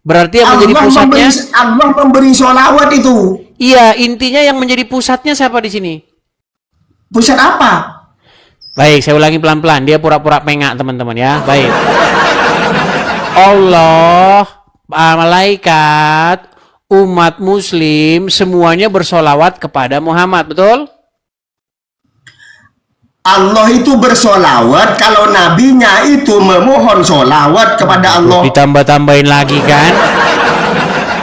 Berarti yang menjadi pusatnya Allah memberi sholawat itu. iya, intinya yang menjadi pusatnya siapa di sini? Pusat apa? Baik, saya ulangi pelan-pelan. Dia pura-pura pengak, teman-teman ya. Baik. Allah, malaikat, umat muslim semuanya bersolawat kepada Muhammad, betul? Allah itu bersolawat kalau nabinya itu memohon solawat kepada Allah. Ditambah-tambahin lagi kan?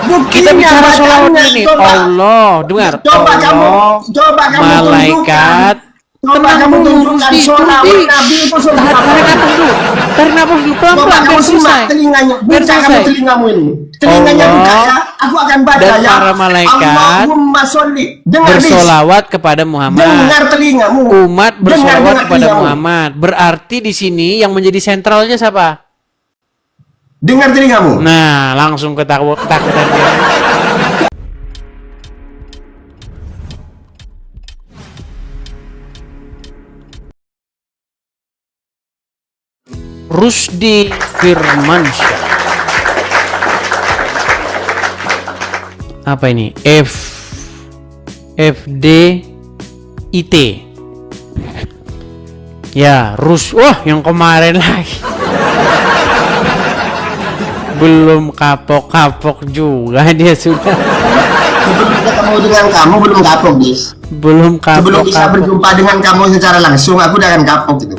Buktinya, Kita bicara solawat ini. coba, Allah, dengar. coba Allah, kamu malaikat. Coba kamu tunjukkan solawat Nabi itu Tarik nafas dulu. Tarik nafas dulu. Coba Pelan-pelan, kamu biar selesai. simak telinganya, Biar buka kamu selesai. telingamu ini. Telinganya Allah buka ya, aku akan baca dan ya. para malaikat Allahumma sholli. Dengar dis. Bersolawat kepada Muhammad. Dengar telingamu. Umat bersolawat Dengar kepada telingamu. Muhammad. Berarti di sini yang menjadi sentralnya siapa? Dengar telingamu. Nah, langsung ketakutan dia. Rusdi Firmansyah. Apa ini? FDIT. Ya, wah, yang kemarin lagi. Belum kapok-kapok juga dia sudah. Sebelum ketemu dengan kamu belum kapok, Dis. Belum Sebelum bisa kapok-kapok. berjumpa dengan kamu secara langsung, aku udah akan kapok gitu.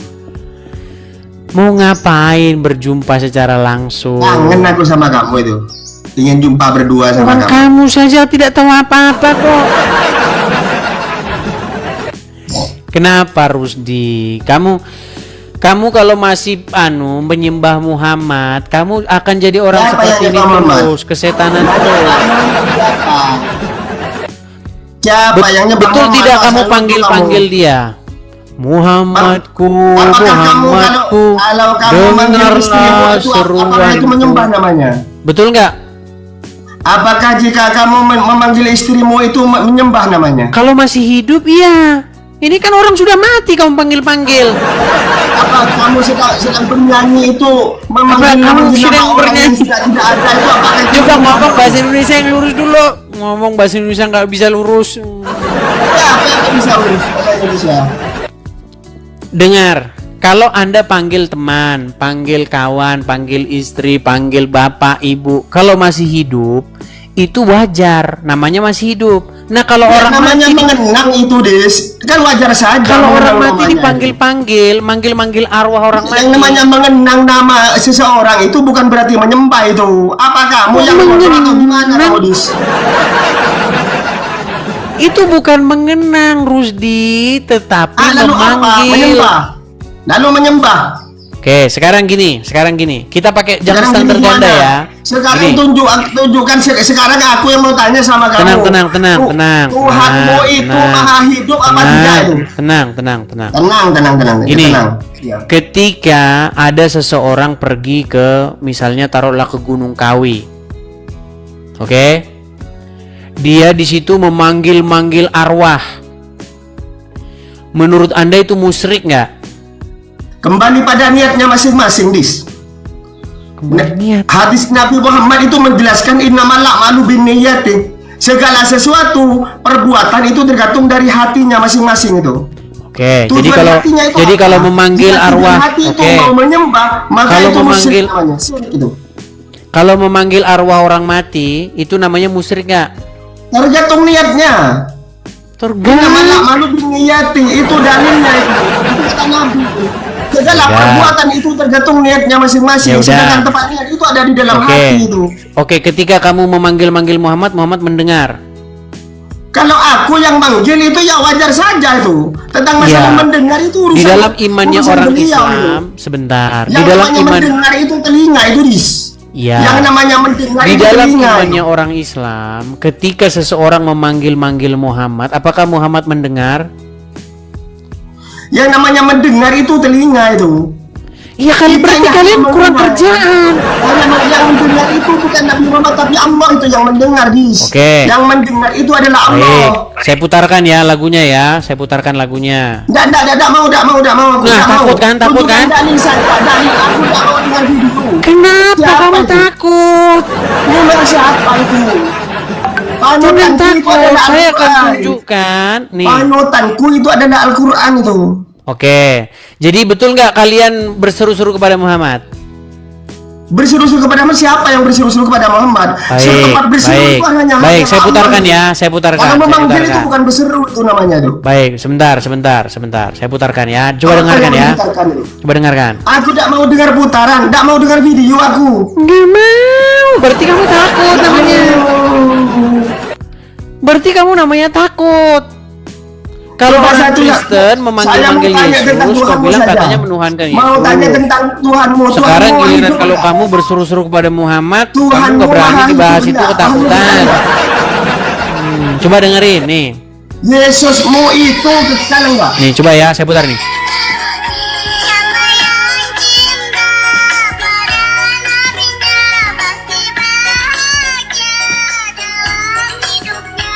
Mau ngapain berjumpa secara langsung? Kangen aku sama kamu itu. Ingin jumpa berdua sama Orang kamu. kamu saja tidak tahu apa-apa kok. Kenapa Rusdi? Kamu kalau masih menyembah Muhammad, kamu akan jadi orang Siapa seperti yang ini nyembah Muhammad? terus, kesetanan terus. Siapa yang nyembah Betul Muhammad? tidak kamu Asal itu panggil dia? Muhammadku, Apakah Muhammadku, kalau kamu manggil istrimu dengarlah itu apakah itu seruanku. menyembah namanya? Betul nggak? Apakah jika kamu memanggil istrimu itu menyembah namanya? Kalau masih hidup, iya. Ini kan orang sudah mati kamu panggil-panggil. Apa kamu sedang bernyanyi itu memanggil Kamu nama sedang orang yang bernyanyi? tidak ada itu apakah itu? Coba ngomong bahasa Indonesia yang lurus dulu. Ngomong bahasa Indonesia nggak bisa lurus. Ya, apa yang bisa urus bahasa Indonesia? Dengar, kalau Anda panggil teman, panggil kawan, panggil istri, panggil bapak, ibu, kalau masih hidup, itu wajar, namanya masih hidup. Nah, kalau Ya, orang namanya mati, mengenang itu, Des. Kan wajar saja. kalau orang mengenang mati namanya. dipanggil-panggil, manggil-manggil arwah orang mati. Yang namanya mengenang nama seseorang itu bukan berarti menyembah itu. Apa kamu yang bodoh atau gimana kamu, Des? Itu bukan mengenang, Rusdi, tetapi Lalu apa? memanggil. Menyembah. Lalu menyembah. Oke, sekarang gini. Kita pakai jam Sekarang standar gini ganda gimana? ya. Sekarang Gini. tunjukkan sekarang aku yang mau tanya sama kamu. Tenang. Tuhanmu itu maha hidup apa tidak itu? Tenang. Tenang. Gini, Tenang. Ya. ketika ada seseorang pergi ke, misalnya taruhlah ke Gunung Kawi, oke? Dia di situ memanggil-manggil arwah. Menurut Anda itu musyrik nggak? Kembali pada niatnya masing-masing, Dis. Niat. Hadis Nabi Muhammad itu menjelaskan innamal a'malu binniyati. Segala sesuatu perbuatan itu tergantung dari hatinya masing-masing itu. Oke, Tujuan hatinya itu jadi apa? kalau memanggil Jika tujuan arwah, hati itu oke. mau menyembah, maka Kalau itu musyrik memanggil- namanya. Syirik itu. Kalau memanggil arwah orang mati, itu namanya musyrik nggak? Tergantung niatnya. Innamal a'malu binniyati, itu dalilnya itu. Itu kata Nabi. Segala Ya. perbuatan itu tergantung niatnya masing-masing. Ya udah. Sedangkan tempat niat itu ada di dalam Oke. hati itu. Oke, ketika kamu memanggil-manggil Muhammad mendengar. Kalau aku yang manggil itu ya wajar saja itu. Tentang masalah Ya. mendengar itu urusan. Di dalam imannya urusan orang beliau Islam, itu. sebentar. Yang Di dalam namanya iman, mendengar itu telinga itu, Dis. ya. Yang namanya mendengar Di itu dalam telinga. imannya orang Islam, ketika seseorang memanggil-manggil Muhammad, apakah Muhammad mendengar? Yang namanya mendengar itu telinga itu. Iya kan, Kita berarti yang kalian kurang mendengar. kerjaan. Yang mendengar itu bukan Nabi Muhammad tapi Allah itu yang mendengar, Dis. Oke. Yang mendengar itu adalah Allah. Baik, saya putarkan ya lagunya ya. Saya putarkan lagunya. Enggak mau. Aku Nah, nggak takut mau. kan, takut Tunjukkan kan? dalil saja, dalil. Aku enggak mau dengar video. Kenapa Siapa kamu itu? takut? Ya, Jangan Panutanku itu takut, adalah saya akan Al-Quran. tunjukkan nih. Panutanku itu adalah Al-Quran itu. Oke, jadi betul nggak kalian berseru-seru kepada Muhammad? Berseru-seru kepada Muhammad, siapa yang berseru-seru kepada Muhammad? Tempat berseru Baik, itu hanya baik. Saya Allah. putarkan ya, saya putarkan. Kalau saya memanggil itu putarkan. bukan berseru itu namanya tuh. Baik, sebentar. Saya putarkan ya. Coba Apa dengarkan yang ya. diputarkan itu? Coba dengarkan. Aku tidak mau dengar putaran, tidak mau dengar video aku. Nggak mau. Berarti kamu takut namanya. Berarti kamu namanya takut. Kalau Coba orang satu ya. Kristen memanggil-manggil Saya mau tanya tentang Yesus, kau Tuhanmu bilang saja. katanya menuhankan Yesus. Mau tanya tentang Tuhanmu. Sekarang Tuhanmu giliran hidup kalau enggak? kamu berseru-seru kepada Muhammad, kamu Tuhanmu nggak berani Maha dibahas hidup itu enggak? ketakutan. Kamu Coba dengerin nih. Yesusmu itu kekal enggak? Nih, coba ya, saya putar nih. Siapa yang cinta pada nabinya pasti bahagia dalam hidupnya.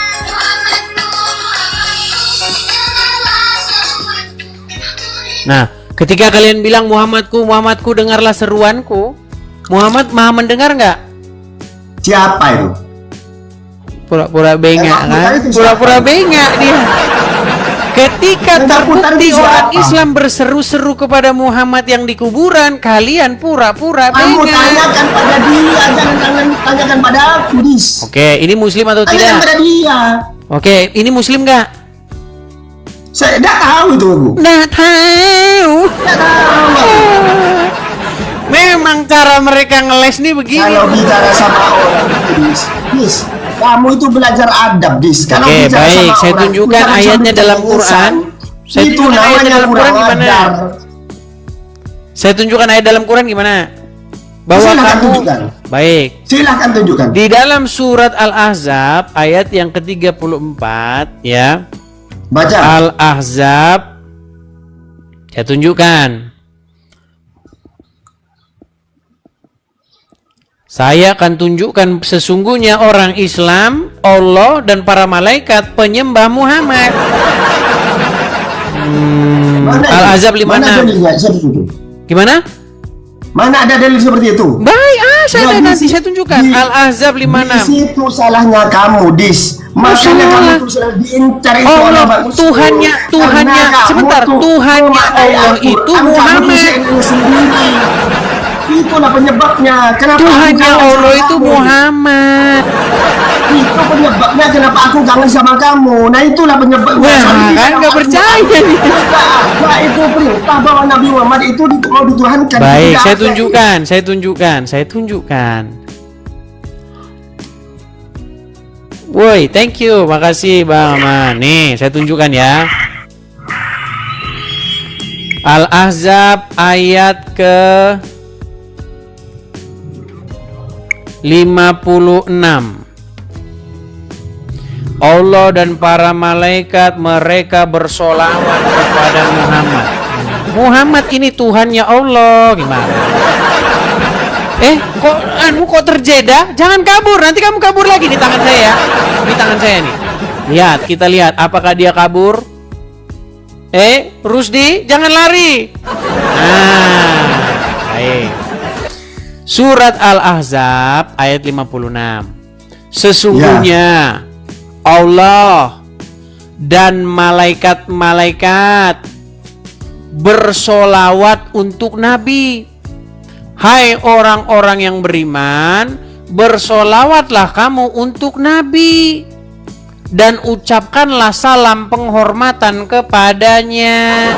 Nah, ketika kalian bilang Muhammadku, Muhammadku, dengarlah seruanku. Muhammad maha mendengar nggak? Siapa itu? Pura-pura bengak Emang kan? itu siapa? Pura-pura bengak dia. Ketika Yang putar terbukti itu orang siapa? Islam berseru-seru kepada Muhammad yang di kuburan, kalian pura-pura Kamu bengak. tanyakan pada dia, jangan tanyakan pada aku, Dis. Oke, ini muslim atau Tanyakan tidak? pada dia. Oke, ini muslim nggak? Saya tidak tahu itu aku. Nggak tahu. Tidak tahu aku. Memang cara mereka ngeles nih begini. Kalau bicara sama orang itu, Dis, kamu itu belajar adab, Dis. Kalau Oke, bicara baik. sama Saya orang, tunjukkan jangan ayatnya sampai dalam ketemu Quran. insan. Saya Itu tunjukkan ayatnya namanya dalam Quran kurang gimana? ajar. Saya tunjukkan ayat dalam Quran gimana? Bahwa Silakan kamu tunjukkan. baik. Silahkan tunjukkan. Di dalam surat Al-Ahzab ayat yang ke-34 ya. Baca. Al-Ahzab saya tunjukkan. Saya akan tunjukkan sesungguhnya orang Islam, Allah dan para malaikat penyembah Muhammad. Mana itu? Al-Ahzab Mana 56. dalilnya? Saya tunjukkan. Gimana? Mana ada dalil seperti itu? Baik, saya Nah, ada di nanti si- saya tunjukkan. di- Al-Ahzab Di 56. situ salahnya kamu, Dis. Makanya salah. kamu tuh sudah diincar itu Allah, oleh manusia. Tuhannya, Karena kamu sebentar, tuh Tuhannya memakai Allah Al-Quran, itu kamu Muhammad. Tuh sendiri. Itulah penyebabnya. Kenapa aku Tuhannya kangen sama Allah itu kamu? Muhammad. Itu penyebabnya kenapa aku kangen sama kamu. Nah itulah penyebabnya. Wah, Soalnya kan kita nggak percaya nih. Nah, itu perintah bahwa Nabi Muhammad itu mau dituhankan. Baik, Tidak saya ada. tunjukkan. Woi, thank you, makasih Bang Aman. Nih, saya tunjukkan ya. Al-Ahzab ayat ke 56. Allah dan para malaikat mereka bersolawat kepada Muhammad. Muhammad ini Tuhannya Allah. Gimana? Kok terjeda? Jangan kabur, nanti kamu kabur lagi di tangan saya ya. Di tangan saya nih. Lihat, kita lihat apakah dia kabur? Rusdi, jangan lari. Nah, baik. Surat Al-Ahzab ayat 56. Sesungguhnya Allah dan malaikat-malaikat bersolawat untuk Nabi. Hai orang-orang yang beriman, bersolawatlah kamu untuk Nabi dan ucapkanlah salam penghormatan kepadanya.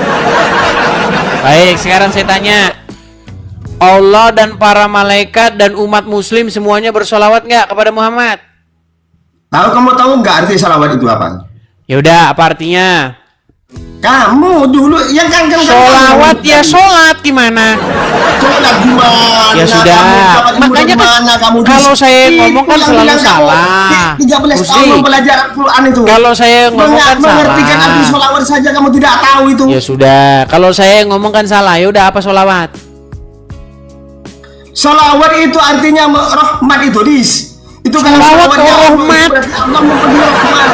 Baik, sekarang saya tanya, Allah dan para malaikat dan umat muslim semuanya bersolawat nggak kepada Muhammad? Kamu tahu nggak arti salawat itu apa? Yaudah, apa artinya? Kamu dulu yang kan Solawat ya sholat gimana? Sholat gimana? Ya sudah. Kamu Makanya kan mana kamu kalau saya Itu ngomong kan yang selalu bilang kamu salah. 13 Gusti, tahun mempelajari Al-Quran itu. kalau saya ngomong kan Mengertikan salah. arti solawat saja kamu tidak tahu itu. Ya sudah, kalau saya ngomong kan salah. Ya udah, apa solawat? Solawat itu artinya rahmat itu, Dis. Itu kalau Solawat solawatnya ke rahmat. Allah memberi rahmat.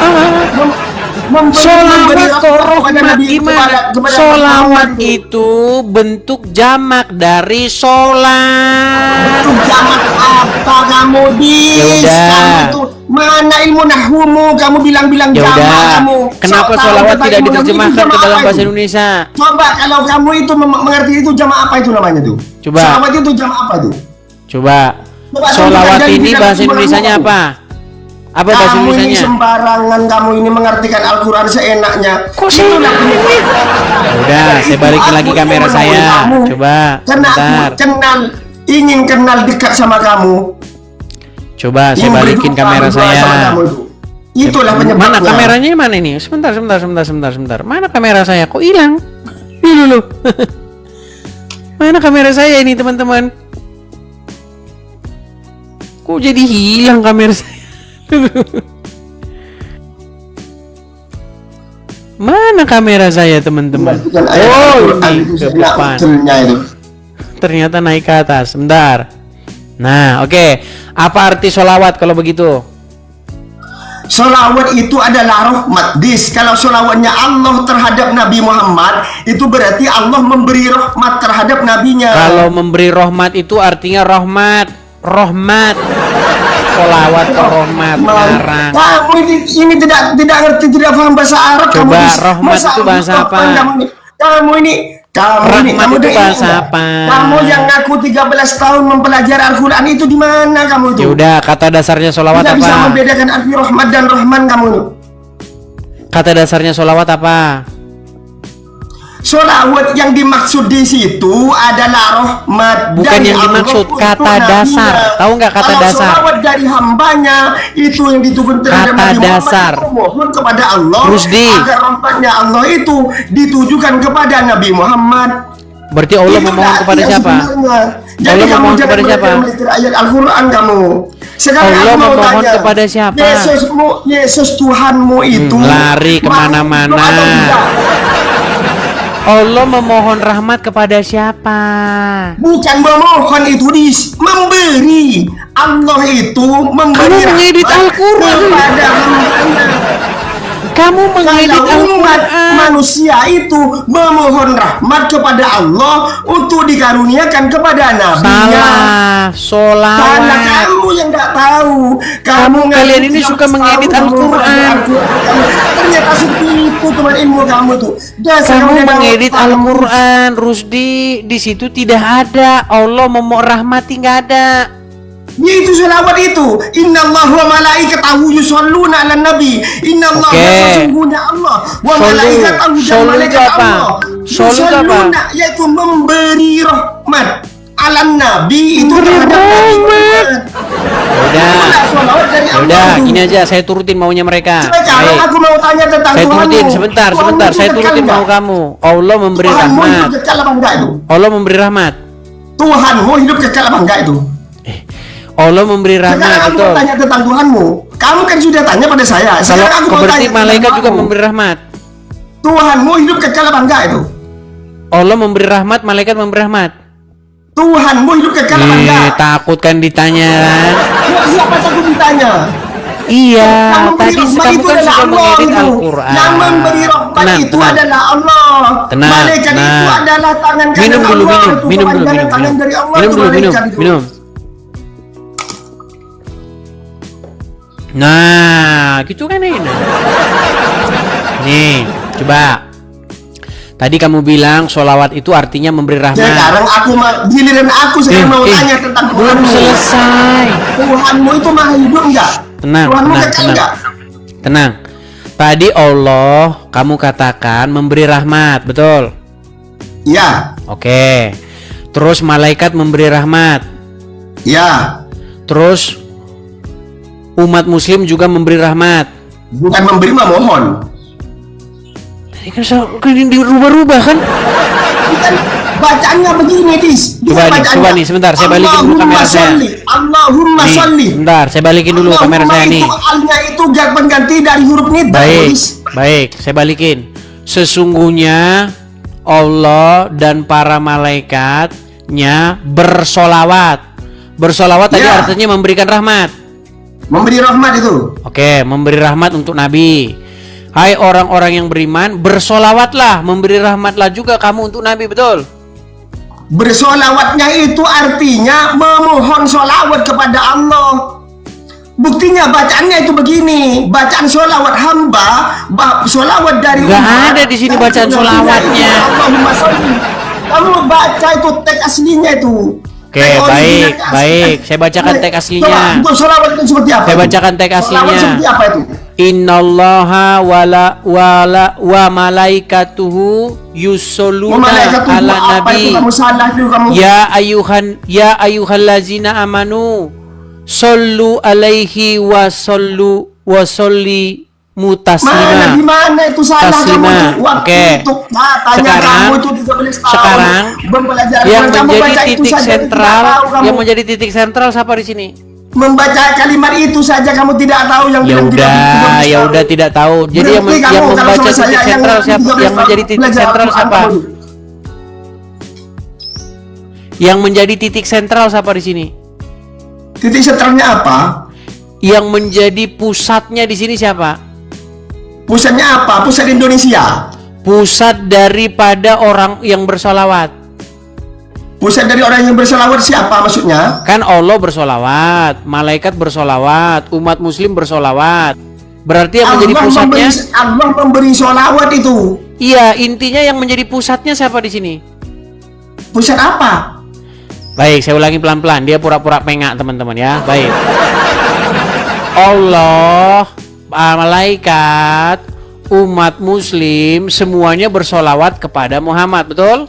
Solawat kok kepada rahmat Nabi, gimana? kepada Solawat Muhammad itu bentuk jamak dari sholat. Itu jamak apa kamu Ya udah. Kamu itu mana ilmu nahwumu? Kamu bilang-bilang Ya jamak udah. kamu. Kenapa Tahu solawat tentang tidak ilmu nahwu, diterjemahkan itu ke jamak dalam apa bahasa itu? Indonesia? Coba kalau kamu itu mengerti itu jamak apa itu namanya tuh? Coba. Solawat itu jamak apa tuh? Coba. Coba, Solawat kamu ini tidak bahasa sembarangan Indonesianya kamu. apa? Apa bahasa Kamu ini Indonesianya? sembarangan, kamu ini mengartikan Al-Quran seenaknya. Kok seenaknya? Udah, saya balikin lagi kamera saya. Coba, Karena sebentar. aku ingin kenal dekat sama kamu. Coba saya Ingin balikin berjumpa kamera berdua sama saya. kamu itu. Itulah penyebabnya. Mana kameranya mana ini? Sebentar. Mana kamera saya? Kok hilang? Ini dulu. Mana kamera saya ini, teman-teman? Kok jadi hilang kamera saya? Mana kamera saya, teman-teman? Oh, ini ke depan. Ternyata naik ke atas. Sebentar. Nah, oke. Apa arti solawat kalau begitu? Solawat itu adalah rahmat. Kalau solawatnya Allah terhadap Nabi Muhammad, itu berarti Allah memberi rahmat terhadap nabinya. Kalau memberi rahmat itu artinya rahmat. Solawat ke rahmat, larang. Kamu ini tidak ngerti, tidak paham bahasa Arab. Coba, kamu rahmat itu bahasa apa? Kamu ini Rahmat itu dengar bahasa nggak? apa? Kamu yang ngaku 13 tahun mempelajari Al-Quran itu di mana kamu itu? Ya udah, kata dasarnya solawat Tidak bisa apa? membedakan arti rahmat dan rahman kamu ini. Kata dasarnya solawat apa? Solawat yang dimaksud di situ adalah rahmat. Bukan dari yang Allah dimaksud, untuk kata nabinya. dasar. Tahu nggak kata Kalau dasar? solawat dari hambanya itu yang ditujukan terhadap Kata Nabi dasar. Muhammad, itu mohon kepada Allah Rusdi. agar rahmatnya Allah itu ditujukan kepada Nabi Muhammad. Berarti Allah Itulah memohon kepada yang siapa? sebenarnya. Jadi Allah kamu memohon jangan kepada siapa? melipir ayat Al-Quran kamu. Sekarang Allah aku mau memohon tanya, kepada siapa? Yesus Tuhanmu itu lari kemana-mana. makhluk atau tidak? Allah memohon rahmat kepada siapa? Bukan memohon itu memberi. Allah itu memberi Kamu mengedit rahmat Al-Quran. kepada hambanya. Kamu mengedit Kalau umat Al-Quran. manusia itu memohon rahmat kepada Allah untuk dikaruniakan kepada nabinya. Salah, Karena solawat. kamu yang nggak tahu. Kalian ini nggak suka tahu, mengedit kamu Al-Quran. Ternyata seperti itu teman ilmu kamu tuh. Dasar Kamu udah mengedit tahu. Al-Quran, Rusdi. Di situ tidak ada Allah memohon rahmati, nggak ada. Itu selawat itu. Innallaha wa malaikatahu yusholluna 'alan nabi. Innallaha Oke. sesungguhnya Allah wa Solu. malaikatahu dan Solu itu malaikat apa? Allah. Solu itu apa? Yusholluna, yaitu memberi rahmat 'alan nabi itu Memberi terhadap Nabi rahmat. Muhammad. Udah, Itulah selawat dari Allah udah, itu. gini aja. Saya turutin maunya mereka. Sekarang Baik. aku mau tanya tentang Saya Tuhanmu. turutin sebentar. Tuhanmu Saya itu turutin kekal mau nggak? kamu. Allah memberi Tuhanmu rahmat. hidup kekal apa enggak itu? Allah memberi rahmat. Tuhanmu hidup kekal apa enggak itu? Allah memberi Sekarang rahmat, aku betul. mau tanya tentang Tuhanmu. Kamu kan sudah tanya pada saya. Kalau Sekarang aku mau berarti tanya malaikat tentang juga kamu. memberi rahmat. Tuhanmu hidup kekal apa enggak itu? Allah memberi rahmat, malaikat memberi rahmat. Tuhanmu hidup kekal apa enggak? Takut kan ditanya kan? Ya, siapa takut ditanya? Iya, Yang memberi tadi rahmat kamu itu kan adalah sudah Allah mengedit itu. Al-Quran. Yang memberi rahmat Tenang, itu tenang. adalah Allah. Tenang, Malaikat itu tenang. adalah tangan kanan Minum dulu, Allah. minum, Itu minum dulu, kepanjangan minum, tangan minum. dari Allah Minum itu dulu, minum, malaikat itu. minum. Nah, gitu kan ini. Nih, coba. Tadi kamu bilang sholawat itu artinya memberi rahmat. Sekarang aku giliran aku sekarang mau tanya tentang belum Tuhanmu. selesai. Tuhanmu itu maha hidup enggak? Tenang, Tuhanmu tenang, kekal tenang. enggak? Tenang. Tadi Allah kamu katakan memberi rahmat, betul? Ya, Oke. Terus malaikat memberi rahmat. ya. Terus umat muslim juga memberi rahmat. Bukan memberi, memohon. Tadi kan dirubah-rubah kan? Bukan, bacaannya begini, Dis. Coba nih, sebentar, saya balikin dulu kamera saya. Allahumma Nih, sholli. bentar, saya balikin dulu kamera saya nih. Itu alnya itu gak pengganti dari huruf nida. Baik, Dis. baik, saya balikin. Sesungguhnya Allah dan para malaikatnya bersolawat. Bersolawat tadi Ya. artinya memberikan rahmat. Memberi rahmat itu. Oke, memberi rahmat untuk Nabi. Hai orang-orang yang beriman, bersolawatlah, memberi rahmatlah juga kamu untuk Nabi, betul? Bersolawatnya itu artinya memohon solawat kepada Allah. Buktinya bacaannya itu begini, bacaan solawat hamba, solawat dari Nggak umat. ada di sini bacaan solawatnya. Allahumma sholli. Kamu baca itu teks aslinya itu. Oke, Teks originalnya baik, baik. Saya bacakan teks aslinya. Coba, untuk solawat itu seperti apa? Saya itu? bacakan teks Solawat aslinya. seperti apa itu? Innallaha wa malaikatuhu yusholluna Malaikat ala apa itu? nabi. Kamu salah dulu kamu. Ya ayyuhallazina amanu sallu alaihi wa salli Mana di mutaslima. mana itu salah Taslima. kamu itu? Waktu Oke. itu katanya Sekarang- kamu itu 13 tahun sekarang mempelajari Yang Quran, kamu menjadi baca itu titik saja, tidak sentral, tahu kamu. yang menjadi titik sentral siapa di sini? Membaca kalimat itu saja kamu tidak tahu yang Ya bilang tidak udah, 13 ya tahun. udah tidak tahu. Jadi yang, Berarti yang kamu kalau membaca sama titik saya sentral siapa? 13 Yang menjadi tahun titik belajar sentral Al-Quran siapa? kamu. Yang menjadi titik sentral siapa di sini? Titik sentralnya apa? Yang menjadi pusatnya di sini siapa? Pusatnya apa? Pusat Indonesia. Pusat daripada orang yang bersolawat. Pusat dari orang yang berselawat siapa maksudnya? Kan Allah bersolawat, malaikat bersolawat, umat muslim bersolawat. Berarti yang menjadi pusatnya? Allah memberi solawat itu. Iya, intinya yang menjadi pusatnya siapa di sini? Pusat apa? Baik, saya ulangi pelan-pelan. Dia pura-pura pengak, teman-teman ya. Baik. Allah, malaikat, umat muslim semuanya bersolawat kepada Muhammad, betul?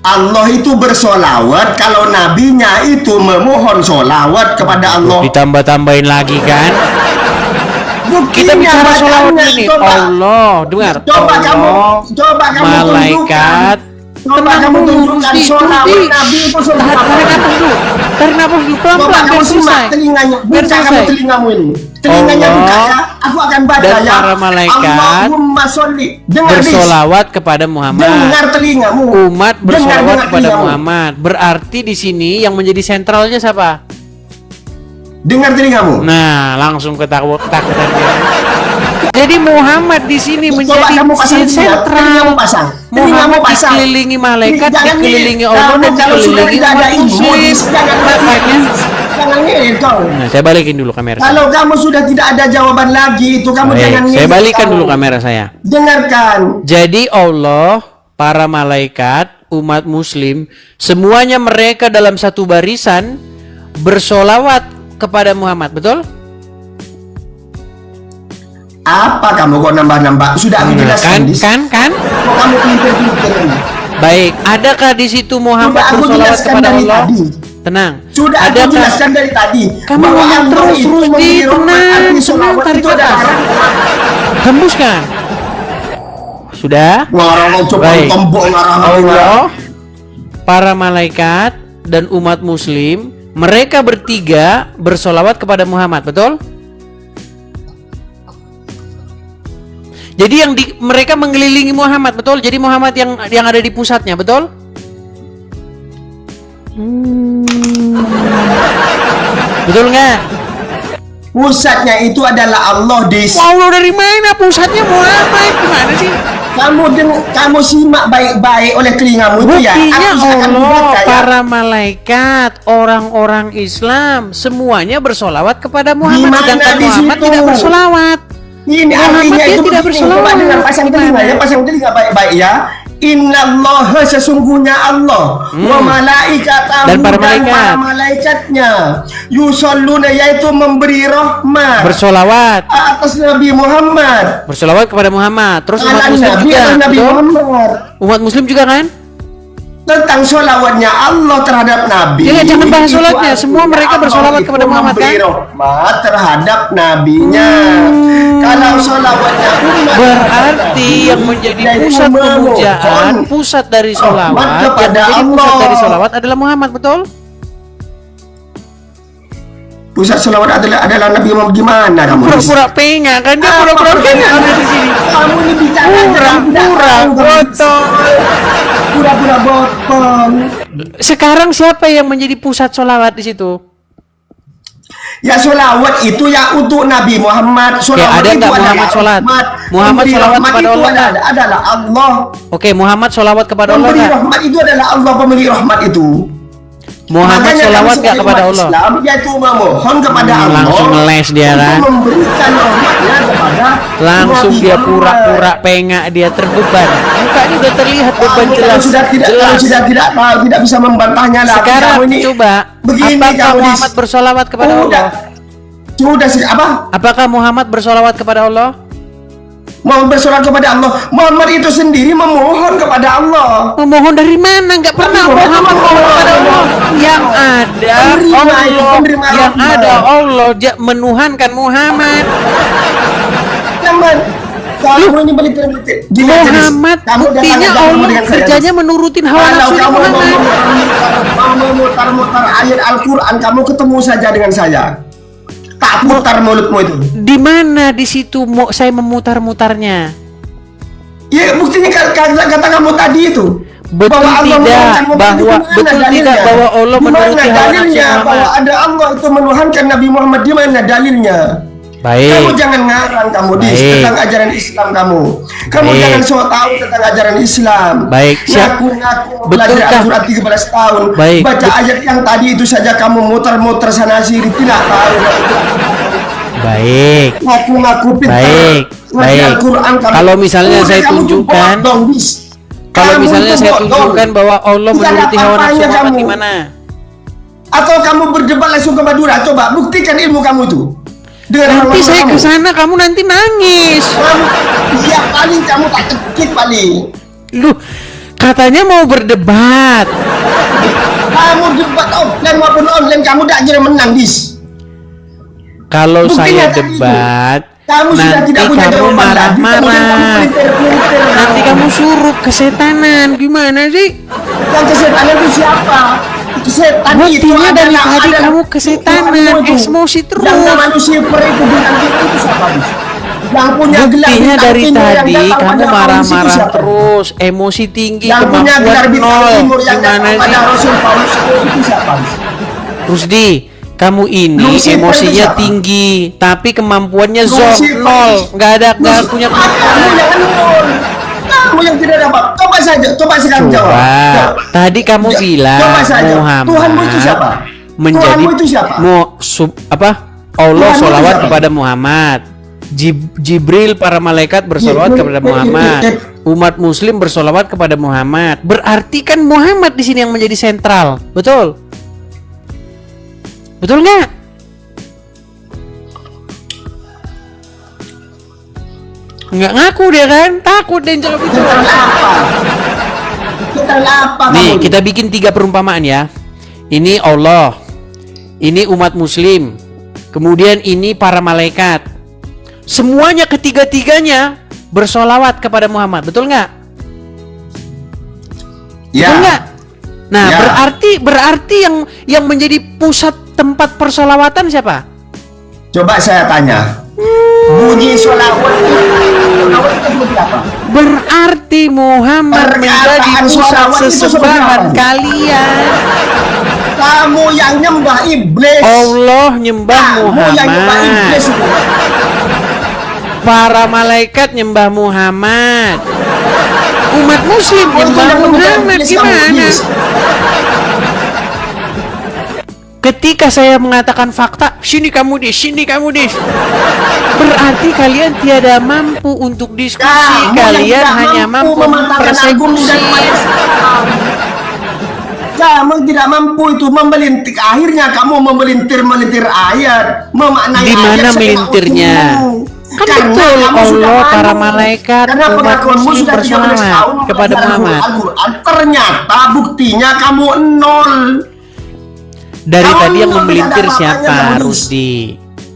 Allah itu bersolawat kalau nabinya itu memohon solawat kepada Allah. Ditambah-tambahin lagi kan? Buktinya Kita bicara bacaannya, solawat ini. coba. Allah, dengar. Coba kamu, Allah, coba kamu malaikat. tunjukkan. Coba kamu tunjukkan solawat nabi itu seperti Tarik apa. nafas dulu. Tarik nafas dulu Coba pelan-pelan kamu biar simak selesai. telinganya, Biar buka kamu selesai. telingamu ini. Telinganya Allah buka ya. Aku akan baca dan ya. para malaikat Allahumma sholli. Dengar dis. Bersolawat kepada Muhammad. Dengar telingamu. Umat bersolawat Dengar kepada telingamu. Muhammad. Berarti di sini yang menjadi sentralnya siapa? Dengar telingamu. Nah, langsung ketakutan dia. Jadi Muhammad di sini Coba menjadi kamu pasang telingamu sentral. pasang. Muhammad pasang. dikelilingi malaikat, Jangan dikelilingi nih. Allah, Kamu dan kalau sudah dikelilingi tidak ada umat ilmu, muslim. jangan Makanya, jangan ngiri kau. nah, saya balikin dulu kamera saya. Kalau kamu sudah tidak ada jawaban lagi itu kamu Baik, jangan ngiri. saya balikan kamu. dulu kamera saya. Dengarkan. Jadi Allah, para malaikat, umat muslim, semuanya mereka dalam satu barisan bersolawat kepada Muhammad, betul? Apa kamu kok nambah-nambah? Sudah aku Nah, jelaskan. kan? Kok kamu pinter-pinter ini? Baik, adakah di situ Muhammad Sudah aku bersolawat jelaskan kepada dari Allah? tadi. Tenang. Sudah aku Adakah? jelaskan dari tadi. Kamu bahwa ngomong Allah terus, itu terus, memberi Di. rahmat, Tenang, arti tenang, solawat tarik itu adalah nafas. rahmat. Hembuskan. Sudah? Ngarang coba Baik. tombok ngarang. Allah, para malaikat dan umat muslim, mereka bertiga bersolawat kepada Muhammad, betul? Jadi yang mereka mengelilingi Muhammad, betul? Jadi Muhammad yang ada di pusatnya, betul? Betul nggak? Pusatnya itu adalah Allah di. Allah dari mana? Pusatnya Muhammad? Gimana sih? Kamu simak baik-baik oleh telingamu itu ya. Buktinya Aku akan Allah, membaca ya. para malaikat, orang-orang Islam, semuanya bersolawat kepada Muhammad. Gimana Sedangkan di Muhammad situ? tidak bersolawat. Ini Muhammad artinya dia itu tidak begini. bersolawat. Coba dengar, pasang telinga ya, pasang telinga baik-baik ya. Innallaha sesungguhnya Allah wa malaikatahu Dan para malaikat. malaikatnya yusholluna yaitu memberi rahmat Bersolawat, atas Nabi Muhammad. bersolawat kepada Muhammad. Terus umat Ala Muslim Nabi juga, atas Nabi betul? Muhammad. Umat Muslim juga kan? Tentang solawatnya Allah terhadap Nabi. Ya, jangan bahas Itu sholatnya. artinya Semua mereka Allah bersolawat itu kepada Muhammad, memberi kan? rahmat terhadap nabinya. Kalau solawatnya umat Berarti yang menjadi yaitu pusat memohon pemujaan, pusat dari solawat, rahmat yang kepada menjadi pusat Allah. dari solawat adalah Muhammad, betul? Pusat solawat adalah Nabi Muhammad. Gimana kamu? Pura-pura penga kan dia pura-pura penga ada di sini. Kamu ini bicara Pura-pura botol. Pura-pura botol. Sekarang siapa yang menjadi pusat solawat di situ? Ya sholawat itu ya untuk Nabi Muhammad. Sholawat ada itu nggak adalah Muhammad sholat? rahmat. Muhammad Pemberi sholawat rahmat kepada itu Allah nggak? adalah Allah. Oke, Muhammad sholawat kepada Allah Pemberi nggak? rahmat itu adalah Allah, pemberi rahmat itu. Muhammad Makanya sholawat kami nggak sebagai kepada umat Allah? Islam yaitu memohon kepada Allah. Langsung ngeles dia untuk kan? memberikan rahmatnya kepada Langsung Nabi dia Muhammad. pura-pura pengak, dia terbeban. Mukanya udah terlihat beban Kamu jelas. kalau sudah tidak tidak bisa membantahnya lagi. Sekarang Kamu ini coba, begini apakah kamu Muhammad bersolawat kepada Allah? Sudah apa? Apakah Muhammad bersolawat kepada Allah? Mau bersolat kepada Allah. Muhammad itu sendiri memohon kepada Allah. Memohon dari mana? Nggak pernah Memohon Muhammad memohon kepada Allah. Yang ada Penerima itu, Allah, penerima yang rahmat. ada Allah menuhankan Muhammad. Teman, kamu ini belitir-belitir. Gini aja, Dis. Muhammad Kamu buktinya jangan Allah dengan saya, kerjanya Dis. menurutin hawa Kalau nafsu kamu Muhammad. mau memutar-mutar ayat Al-Quran, kamu ketemu saja dengan saya. Tak putar mulutmu itu. Di mana di situ saya memutar-mutarnya? Ya buktinya kata kamu tadi itu. Betul Bahwa Allah tidak menuhankan Muhammad itu bahwa di mana betul dalilnya? tidak bahwa Allah Di mana menuruti hawa nafsu dalilnya bahwa Muhammad? ada Allah itu menuhankan Nabi Muhammad, di mana dalilnya? Kamu Baik. jangan ngarang kamu Dis, Baik. tentang ajaran Islam kamu. Kamu Baik. jangan sok tahu tentang ajaran Islam. Baik. Ngaku-ngaku belajar Betulkah? Al-Quran 13 tahun. Baik. Baca ayat yang tadi itu saja kamu muter-muter sana sini tidak tahu. Baik. Ngaku-ngaku pintar. Baik. Ngaji Baik. Al-Quran kamu. Kalau misalnya Udah, saya kamu tuh tunjukkan- bodoh, Dis. Kalau Kamu misalnya tuh saya bodoh. tunjukkan bahwa Allah Tidak ada menuruti hawa nafsu apa-apanya Muhammad kamu. gimana? Atau kamu berdebat langsung ke Madura, coba buktikan ilmu kamu itu. Dengan Nanti hawa saya kamu. ke sana, kamu nanti nangis. Kamu, ya paling kamu tak cekik paling. Lu katanya mau berdebat. Kamu debat offline maupun online kamu tak kira menang, Dis. Kalau Buktinya saya tadi debat, Kamu sudah nanti tidak punya kamu jawaban lagi. Kemudian kamu marah-marah. pelintir-pelintir. Nanti kamu suruh kesetanan. Gimana sih? Yang kesetanan itu siapa? Setan itu Buktinya dari adalah- tadi adalah kamu kesetanan, Tuhanmu itu. emosi terus. Yang nama Lucifer itu bintang timur itu siapa, Dis? Yang punya gelar Buktinya bintang dari timur yang tadi datang kamu pada Paulus itu marah-marah siapa? terus, emosi tinggi, Yang punya gelar kemampuan bintang nol. timur yang Gimana datang pada sih? Rasul Paulus itu siapa, Dis? Rusdi, kamu ini Lucifer itu emosinya siapa? tinggi, tapi kemampuannya Lucifer zoh nol, itu- nggak punya Kamu kemampuan. yang nol. Kamu yang tidak dapat. Coba saja, coba sekarang jawab. Coba, tadi kamu Ya, bilang coba saja. Muhammad Tuhanmu itu siapa? menjadi Tuhanmu itu siapa? apa? Allah Tuhanmu itu sholawat siapa? kepada Muhammad. Jibril para malaikat bersolawat kepada Muhammad. Umat muslim bersolawat kepada Muhammad. Berarti kan Muhammad di sini yang menjadi sentral. Betul? Betul nggak? Nggak ngaku dia kan? Takut dia jawab itu. Tentang apa? Tentang apa Nih, kamu? kita bikin 3 perumpamaan ya. Ini Allah. Ini umat muslim. Kemudian ini para malaikat. Semuanya ketiga-tiganya bersolawat kepada Muhammad. Betul nggak? Ya. Betul nggak? Nah, Ya. berarti yang menjadi pusat tempat persolawatan siapa? Coba saya tanya. Bunyi sholawat itu seperti apa? Berarti Muhammad menjadi Perkataan pusat sholawat itu sesembahan seperti apa? kalian. Kamu yang nyembah iblis. Allah nyembah Kamu yang nyembah Muhammad. iblis. Para malaikat nyembah Muhammad. Umat muslim Kamu itu nyembah yang menyembah Muhammad. iblis, kamu Gimana? iblis. Ketika saya mengatakan fakta, sini kamu dis, berarti kalian tiada mampu untuk diskusi, Kamu yang kalian tidak hanya mampu mematahkan argumen dan persekusi. Kamu tidak mampu itu membelintik. Akhirnya kamu memelintir-melintir ayat, memaknai Di mana ayat setengah melintirnya? utuh. Kan Karena betul, kamu sudah Allah, para anu. malaikat, Karena umat pengakuanmu muslim sudah 13 bersolawat tahun kepada belajar Muhammad. Al-Quran. Ternyata buktinya kamu nol. Dari Kamu tadi yang tidak memelintir ada siapa, apa-apanya, kamu Rusdi?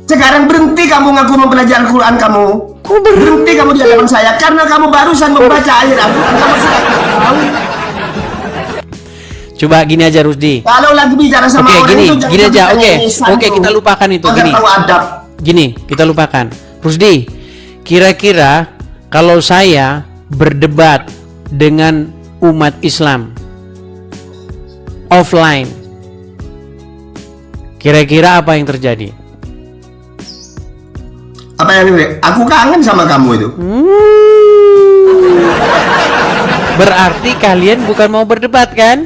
Sekarang berhenti kamu ngaku mempelajari Al-Quran kamu. Kok berhenti? Berhenti kamu di hadapan saya karena kamu barusan membaca ayat Al-Quran. Kamu sudah tahu. Coba gini aja Rusdi. Kalau lagi bicara sama Oke, orang gini itu jangan aja. sampai Oke, tangisan oke, tuh. kita lupakan itu. Agar Gini, tahu adab. gini, kita lupakan. Rusdi, kira-kira kalau saya berdebat dengan umat Islam offline, kira-kira apa yang terjadi? Apa yang ditulis? Aku kangen sama kamu itu. Berarti kalian bukan mau berdebat kan?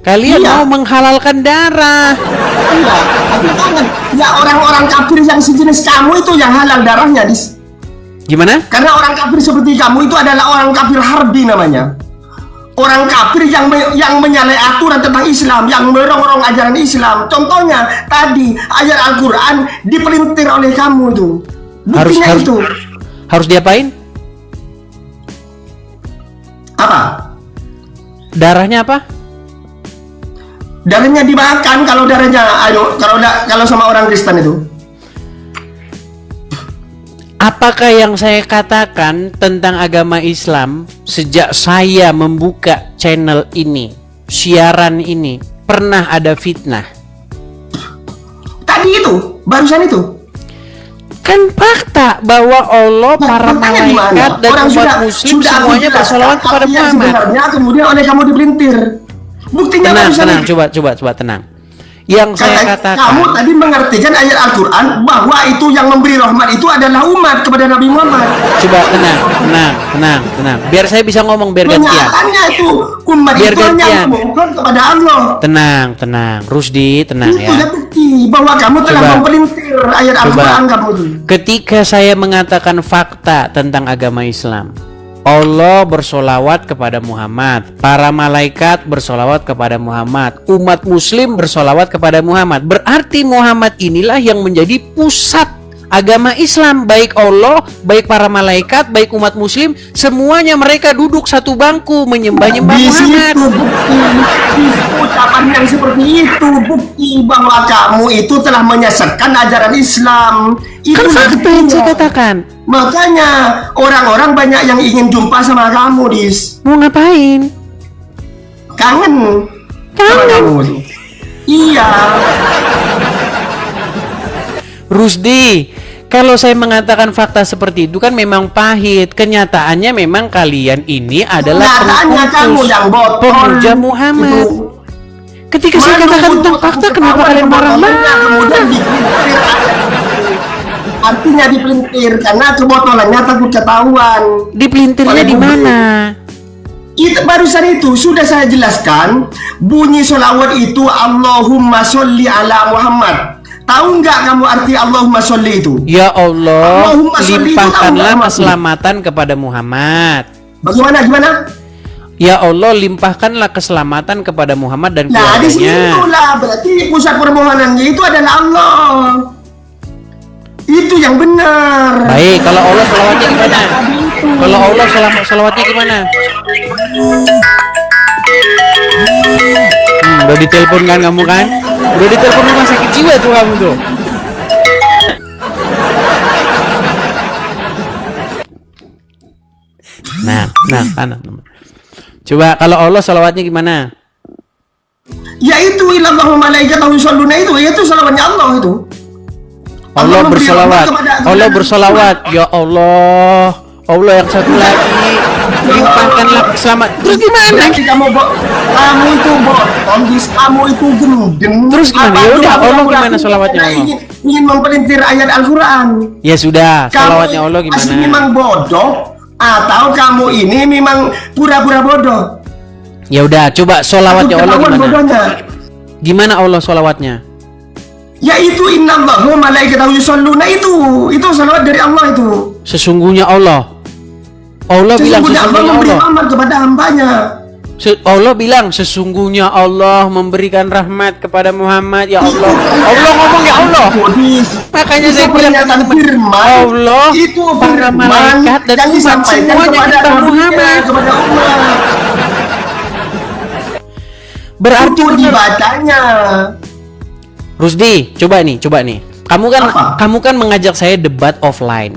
Kalian Iya. mau menghalalkan darah. Iya, aku kangen. Ya orang-orang kafir yang sejenis kamu itu yang halal darahnya, Dis. Gimana? Karena orang kafir seperti kamu itu adalah orang kafir harbi namanya. Orang kafir yang menyalahi aturan tentang Islam, yang merongrong ajaran Islam. Contohnya tadi ayat Al-Quran dipelintir oleh kamu itu. Buktinya Harus itu. harus diapain? Apa? Darahnya apa? Darahnya dimakan kalau darahnya, kalau sama orang Kristen itu. Apakah yang saya katakan tentang agama Islam sejak saya membuka channel ini, siaran ini, pernah ada fitnah? Tadi itu, barusan itu. Kan fakta bahwa Allah, para Faktanya di mana? malaikat dan Orang umat muslim aku semuanya jelaskan bersolawat kepada artinya Muhammad. sebenarnya kemudian oleh kamu dipelintir. Buktinya Tenang, barusan tenang, itu. coba tenang. Yang saya katakan, Kamu tadi mengartikan ayat Al-Quran bahwa itu yang memberi rahmat itu adalah umat kepada Nabi Muhammad. coba tenang. Biar saya bisa ngomong, biar gantian. Kenyataannya itu umat Biar itu hanya gantian. memohon kepada Allah. Tenang. Rusdi, tenang Itu ya. ya bukti bahwa kamu telah Coba. mempelintir ayat Al-Quran kamu itu. Ketika saya mengatakan fakta tentang agama Islam, Allah bersolawat kepada Muhammad, para malaikat bersolawat kepada Muhammad, umat muslim bersolawat kepada Muhammad. Berarti Muhammad inilah yang menjadi pusat agama Islam. Baik Allah, baik para malaikat, baik umat muslim, semuanya mereka duduk satu bangku menyembah-nyembah Di Muhammad. situ bukti, di ucapan yang seperti itu bukti bahwa kamu itu telah menyesatkan ajaran Islam. Itu Kan fakta yang saya buktinya. katakan. Makanya orang-orang banyak yang ingin jumpa sama kamu, Dis. Mau ngapain? Kangen. Sama Kangen. kamu tuh. Iya. Rusdi, kalau saya mengatakan fakta seperti itu kan memang pahit. Kenyataannya memang kalian ini adalah Kenyataannya kamu yang botol. pemuja Muhammad. Itu. Ketika saya katakan tentang fakta, kenapa kalian marah-marah? Kemudian dipelintir. Artinya dipelintir karena kebotolannya takut ketahuan. Dipelintirnya di mana? Itu barusan itu sudah saya jelaskan. Bunyi sholawat itu Allahumma sholli ala Muhammad. Tahu nggak kamu arti Allahumma sholli itu? Ya Allah, Allahumma sholli itu limpahkanlah Allahumma keselamatan kepada Muhammad. Bagaimana? Gimana? Ya Allah, limpahkanlah keselamatan kepada Muhammad dan Nah, di keluarganya. situlah berarti pusat permohonannya itu adalah Allah. Itu yang benar. Baik, kalau Allah selawatnya gimana? Kalau Allah selawatnya gimana? Udah ditelepon kan kamu kan? Udah ditelepon rumah sakit jiwa tuh kamu tuh. Nah. Coba kalau Allah salawatnya gimana? Yaitu ilallahu malaikatahu yusholluna itu salawatnya Allah itu. Allah memberi bersolawat. rahmat kepada- Allah bersolawat. Ya Allah. Allah yang satu lagi. Limpahkanlah selamat. Terus gimana? Berarti kamu itu kondis kamu itu gendeng. Terus gimana? Apa Ya udah, kamu Allah pura-pura gimana sholawatnya karena Allah? Ingin mempelintir ayat Al-Quran. Ya sudah, Kamu salawatnya Allah masih gimana? memang bodoh atau kamu ini memang pura-pura bodoh? Ya udah, coba solawatnya Aku Allah ketahuan gimana? bodohnya. Gimana Allah solawatnya? Yaitu innallaha wa malaikatahu yusholluna itu salawat dari Allah itu. Sesungguhnya Allah. Allah bilang Sesungguhnya Allah sesungguhnya memberi Allah. rahmat kepada hambanya. Allah bilang sesungguhnya Allah memberikan rahmat kepada Muhammad. Ya Allah. Allah ngomong ya Allah. Hadis. Makanya Itu saya bilang pernyataan teman-teman, firman. Allah, Itu para firman malaikat dan yang umat disampaikan semuanya kepada tentang Nabi-Nya, Muhammad. kepada umat. Berarti Itu benar. dibacanya. Rusdi, coba nih. Kamu Apa? kan mengajak saya debat offline.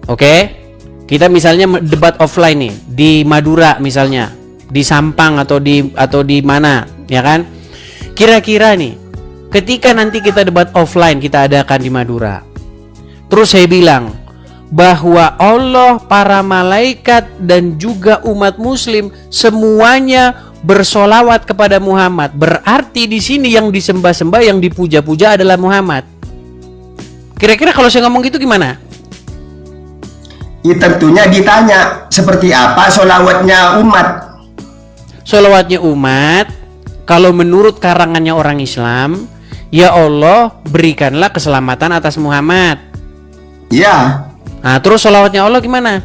Oke? Kita misalnya debat offline nih di Madura misalnya, di Sampang atau di mana, ya kan? Kira-kira nih, ketika nanti kita debat offline kita adakan di Madura. Terus saya bilang bahwa Allah, para malaikat dan juga umat muslim semuanya bersolawat kepada Muhammad. Berarti di sini yang disembah-sembah, yang dipuja-puja adalah Muhammad. Kira-kira kalau saya ngomong gitu gimana? Ya, tentunya ditanya seperti apa sholawatnya umat. Sholawatnya umat, kalau menurut karangannya orang Islam, ya Allah berikanlah keselamatan atas Muhammad. Ya. Nah terus sholawatnya Allah gimana?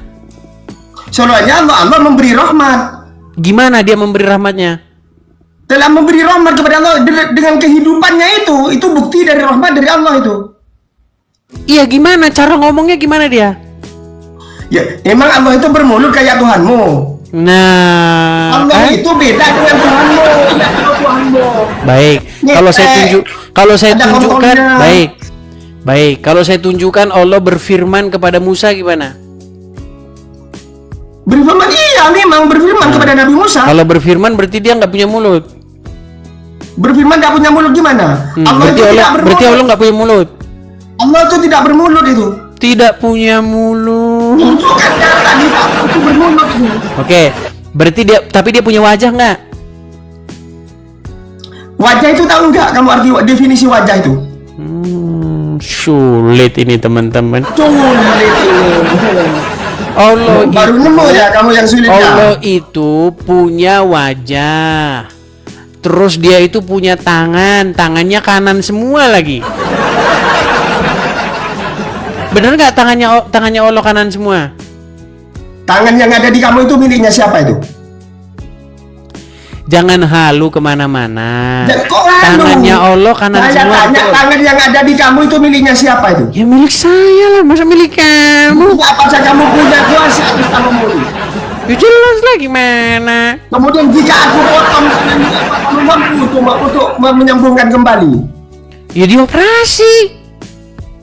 Sholawatnya Allah memberi rahmat. Gimana dia memberi rahmatnya? Telah memberi rahmat kepada Allah dengan kehidupannya itu bukti dari rahmat dari Allah itu. Iya gimana? Cara ngomongnya gimana dia? Ya, emang Allah itu bermulut kayak Tuhanmu. Nah, Allah kan? itu beda dengan Tuhanmu, tidak sama Tuhanmu. Baik. Kalau saya ada tunjukkan, kontrolnya. baik. Kalau saya tunjukkan Allah berfirman kepada Musa gimana? Berfirman, iya memang berfirman kepada Nabi Musa. Kalau berfirman berarti dia nggak punya mulut. Berfirman gak punya mulut gimana? Allah itu tidak bermulut. Berarti Allah nggak punya mulut. Allah itu tidak bermulut itu. Tidak punya mulut. Itu kan tadi itu bermulut. Oke, berarti tapi dia punya wajah nggak? Wajah itu tahu nggak? Kamu arti definisi wajah itu? Sulit ini teman-teman. Sulit itu. Allah Baru itu, nemu ya kamu yang sulit ya. Allah itu punya wajah. Terus dia itu punya tangannya kanan semua lagi. Bener nggak tangannya Allah kanan semua? Tangan yang ada di kamu itu miliknya siapa itu? Jangan halu kemana-mana. Kok halu? Tangannya Allah kanan Saya semua. tanya, betul. tangan yang ada di kamu itu miliknya siapa itu? Ya milik saya lah, masa milik kamu? Apa saja kamu punya kuasa atas kamu milik? Ya jelas lah gimana? Kemudian jika aku potong tangannya, apa kamu mampu untuk menyambungkan kembali? Ya dioperasi.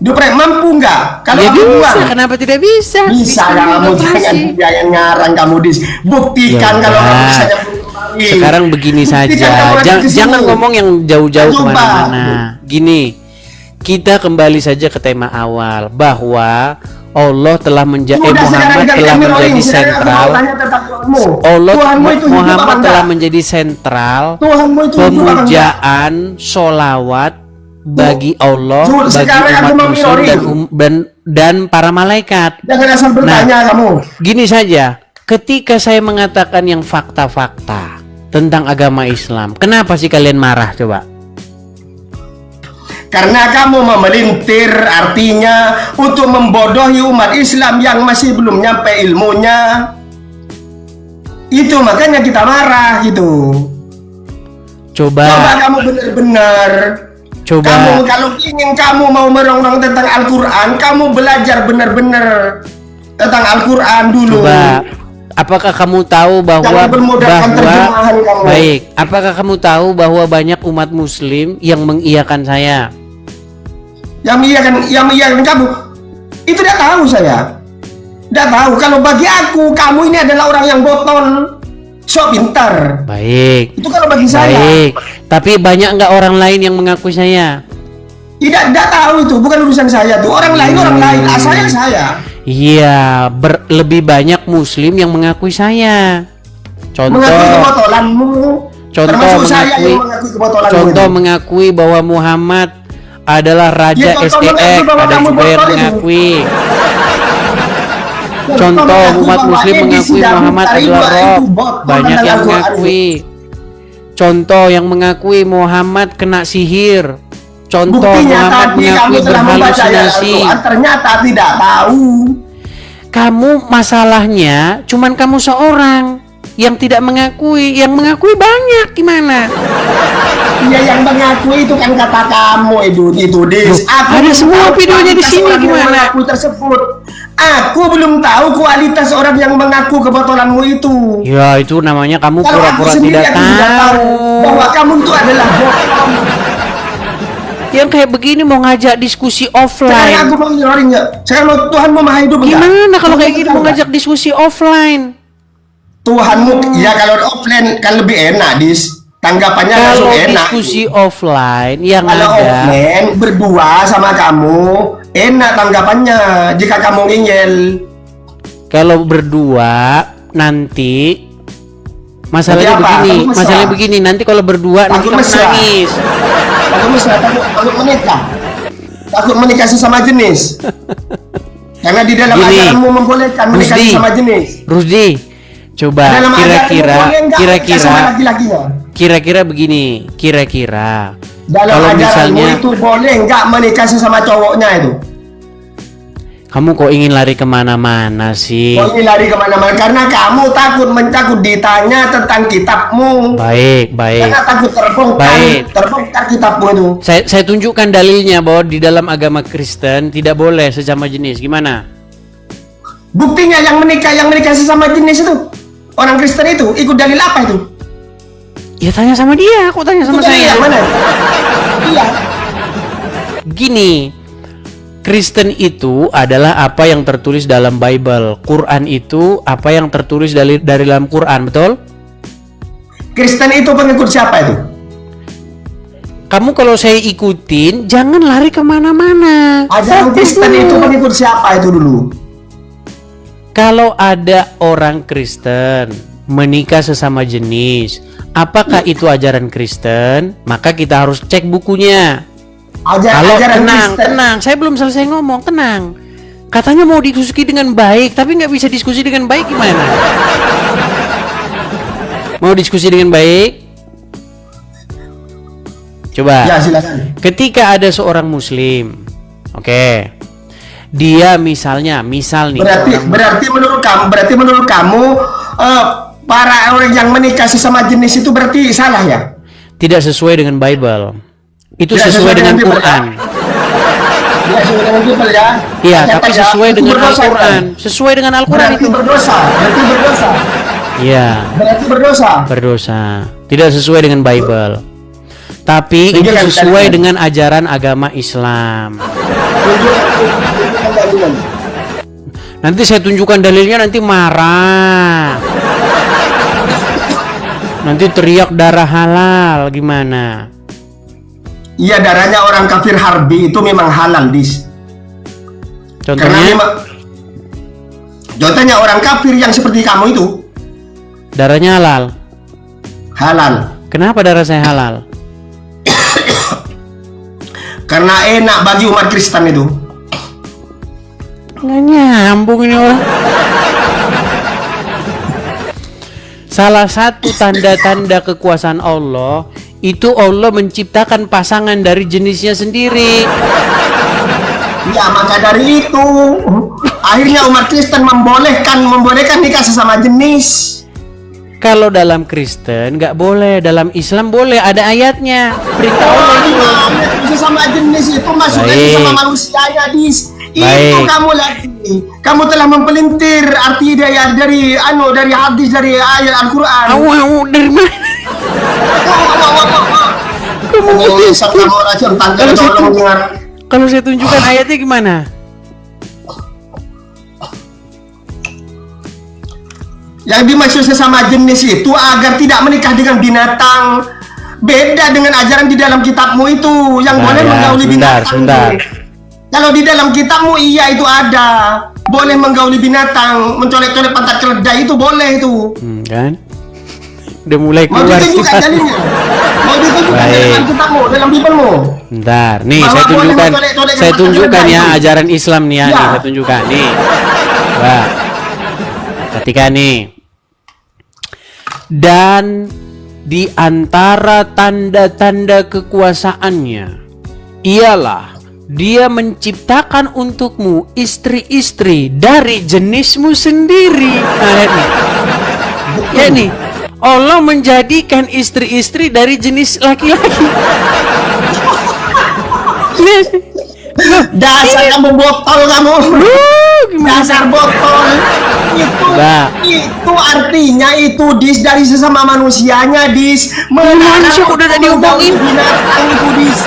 Dia mampu nggak? Kalau Ya aku bisa, buang, kenapa tidak bisa? bisa kamu jangan ngarang kamu buktikan Ya kalau udah. kamu bisa nyambung kembali. Sekarang begini Buktikan saja, kamu ada di sini. jangan ngomong yang jauh-jauh Coba. kemana-mana. Gini, kita kembali saja ke tema awal bahwa Allah telah Sudah, sekarang Muhammad jangan telah kami menjadi rolling. Sekarang aku sentral. mau tanya tentang Tuhanmu. Allah Tuhanmu itu hidup apa Muhammad enggak? telah menjadi sentral Tuhanmu itu hidup apa enggak? pemujaan sholawat bagi Allah, Zul, bagi sekarang aku umat mau Muslim mirroring. dan para malaikat. Jangan asal bertanya kamu. Gini saja, ketika saya mengatakan yang fakta-fakta tentang agama Islam, kenapa sih kalian marah coba? Karena kamu memelintir, artinya untuk membodohi umat Islam yang masih belum nyampe ilmunya. Itu makanya kita marah gitu. Coba kamu benar-benar. Kamu kalau ingin kamu mau merongrong tentang Al-Quran, kamu belajar benar-benar tentang Al-Quran dulu. Coba, apakah kamu tahu bahwa terjemahan kamu. baik, apakah kamu tahu bahwa banyak umat Muslim yang mengiyakan saya? Yang mengiyakan kamu itu tidak tahu saya. Tidak tahu. Kalau bagi aku, kamu ini adalah orang yang boton, so pintar. Baik. Itu kalau bagi saya. Baik. Tapi banyak nggak orang lain yang mengakui saya? Tidak tahu itu, bukan urusan saya tuh. Orang lain, asalnya saya. Iya, lebih banyak Muslim yang mengakui saya. Mengakui kebotolanmu. Termasuk saya yang mengakui kebotolanmu. Contoh mengakui bahwa Muhammad adalah Raja SDX, ada juga yang mengakui. Contoh umat Muslim mengakui Muhammad adalah Rob, banyak yang mengakui. Contoh yang mengakui Muhammad kena sihir. Contoh Muhammad mengakui berhalusinasi. Ternyata tidak tahu. Kamu masalahnya cuman kamu seorang yang tidak mengakui, yang mengakui banyak gimana? Iya, yang mengakui itu kan kata kamu itu Dis. Ada semua videonya di sini gimana? Aku belum tahu kualitas orang yang mengaku kebotolanmu itu. Ya itu namanya kamu Kalau pura-pura aku sendiri tidak aku juga tahu. bahwa kamu itu adalah bohong. Yang kayak begini mau ngajak diskusi Sekarang offline. aku mau ngeluarin ya. Sekarang mau Tuhanmu maha hidup enggak? Gimana kalau kayak gini Enggak. mau ngajak diskusi offline? Tuhanmu ya kalau offline kan lebih enak tanggapannya langsung Kalau enak. diskusi offline yang Kalau ada offline berdua sama kamu enak tanggapannya jika kamu ngeyel. kalau berdua nanti masalahnya Nanti apa? begini, Takut mesra. masalahnya begini nanti kalau berdua nanti Takut kamu mesra. nangis. Kamu takut menikah. takut menikah sesama jenis. Karena di dalam Gini, ajaranmu membolehkan menikah Rusdi. sesama jenis. Rusdi, coba Dalam ajaranmu boleh nggak menikah kira-kira sama laki-lakinya? kira-kira begini, kira-kira Dalam kalau ajaranmu misalnya itu boleh nggak menikah sesama cowoknya itu? kamu kok ingin lari kemana-mana sih? Kau ini lari kemana-mana karena kamu takut ditanya tentang kitabmu. Baik, baik. Karena takut Baik. terbongkar kitabmu itu. Saya tunjukkan dalilnya bahwa di dalam agama Kristen tidak boleh sesama jenis. Gimana? Buktinya yang menikah sesama jenis itu orang Kristen itu ikut dalil apa itu? Ya tanya sama dia, aku tanya sama Ikut dalil saya. yang mana? Iya. Gini, Kristen itu adalah apa yang tertulis dalam Bible. Quran itu apa yang tertulis dari dalam Quran, betul? Kristen itu pengikut siapa itu? Kamu kalau saya ikutin, jangan lari kemana-mana. Ajaran Fokus Kristen dulu. itu pengikut siapa itu dulu? Kalau ada orang Kristen menikah sesama jenis, apakah itu ajaran Kristen? Maka kita harus cek bukunya. Kalau Ajaran tenang, Kristen. tenang, saya belum selesai ngomong, tenang. Katanya mau diskusi dengan baik, tapi nggak bisa diskusi dengan baik gimana? Mau diskusi dengan baik? Coba. Ya silakan. Ketika ada seorang Muslim, oke, dia misal nih, Berarti menurut kamu para orang yang menikah sesama jenis itu berarti salah ya? tidak sesuai dengan Bible. Itu Tidak sesuai dengan Bible, Quran. Ya sesuai dengan Bible ya. Iya, Ternyata tapi ya, sesuai itu dengan berdosa, Al-Quran. kan? Sesuai dengan Al-Quran Berarti itu. berdosa. Iya, Berarti berdosa. berdosa. Tidak sesuai dengan Bible. Tapi itu Tunjukkan sesuai dalilnya. dengan ajaran agama Islam. Tunjukkan dalilnya. Nanti saya tunjukkan dalilnya, nanti marah. Nanti teriak darah halal gimana? Iya, darahnya orang kafir harbi itu memang halal, Dis. Karena Contohnya contohnya orang kafir yang seperti kamu itu darahnya halal. halal. Kenapa darah saya halal? Karena enak bagi umat Kristen itu. Nggak nyambung ini orang. Salah satu tanda-tanda kekuasaan Allah itu Allah menciptakan pasangan dari jenisnya sendiri. Ya, maka dari itu akhirnya umat Kristen membolehkan nikah sesama jenis. Kalau dalam Kristen nggak boleh, dalam Islam boleh, ada ayatnya. Perintah Allah itu. Sesama jenis itu masuk lagi Baik. sama manusianya, Dis. Itu Baik. kamu lagi. Kamu telah mempelintir arti dari hadis dari ayat Al-Qur'an. Dari mana? Kamu racun tanggal Kalau saya tolong dengar. Kalau saya tunjukkan ayatnya gimana? Yang dimaksud sesama jenis itu agar tidak menikah dengan binatang. Beda dengan ajaran di dalam kitabmu itu yang Nah, boleh ya, menggauli binatang. sebentar. Kalau di dalam kitabmu iya itu ada. Boleh menggauli binatang, mencolek-colek pantat keledai itu boleh itu. Kan? Udah mulai Mau keluar. ditunjukkan dalilnya? Mau ditunjukkan Baik. dalam kitabmu, dalam Bibelmu? Bentar, nih Bahwa saya boleh tunjukkan, mencolek-colek saya pantat tunjukkan keledai ya itu. ajaran Islam nih ya, Ya. nih saya tunjukkan nih. Wah, ketika nih, dan di antara tanda-tanda kekuasaannya ialah dia menciptakan untukmu istri-istri dari jenismu sendiri. Nah, lihat nih. Ya nih, Allah menjadikan istri-istri dari jenis laki-laki. Lihat. Dasar kamu botol kamu. Gimana? Dasar botol. Mbak. Itu artinya itu dis dari sesama manusianya dis. manusia kok udah ada diomongin? Binatang itu dis.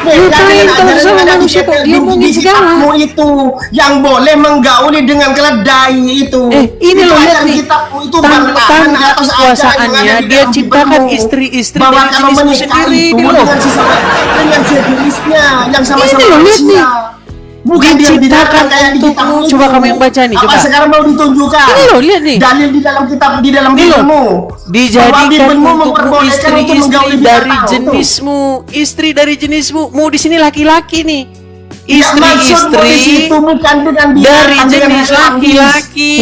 Ngapain kalau sama manusia kok diomongin segala? Kitabmu itu yang boleh menggauli dengan keledai itu. Ini Itu loh, lihat ajaran nih. kitabmu itu Tanda bertahan atas ajaran yang kekuasaannya, ada di dia dalam ciptakan Bibelmu. istri-istri Bahwa dari kalau jenismu menikah sendiri, itu ini loh. dengan sejenisnya yang sama-sama Ini loh, lihat manusia. nih. Bukan dia Diciptakan binatang kayak di untukmu. kitabmu itu. Coba kamu yang baca nih, Apa coba. sekarang mau ditunjukkan? Ini loh, lihat nih. Dalil di dalam kitab, di dalam Ini loh. Bibelmu. Dijadikan Bahwa Bibelmu untukmu memperbolehkan untuk menggauli istri-istri dari binatang, tuh. jenismu, istri dari jenismu. Mau di sini laki-laki nih. maksudmu di istri-istri situ bukan dengan dia, dari tapi dengan jenis hadis. laki-laki.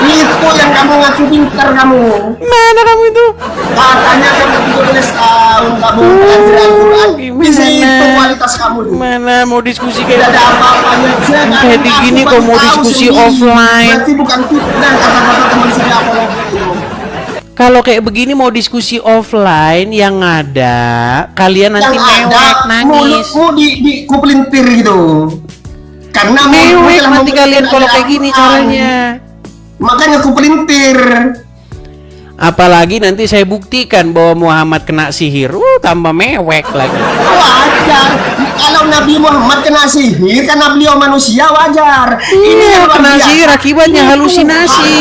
Itu yang kamu ngaku pintar kamu. Mana kamu itu? Katanya kamu 13 tahun kamu belajar Al-Quran. Di situ kualitas kamu tuh. Mana mau diskusi Tidak kayak ada apa-apanya. Jangan Kayak aku gini baru kok mau tahu diskusi sendiri. offline. Berarti bukan fitnah kata-kata teman saya apalagi itu. kalau kayak begini mau diskusi offline yang ada kalian nanti Yang mewek ada nangis. mulutmu di kupelintir gitu. Karena mulutmu Mewek telah nanti mempelintir kalian kalau kayak gini Al-Quran. caranya. Makanya kupelintir. Apalagi nanti saya buktikan bahwa Muhammad kena sihir. Tambah mewek lagi. Wajar. Kalau Nabi Muhammad kena sihir karena beliau manusia wajar. Iya, yang luar kena biasa. sihir akibatnya Ini halusinasi.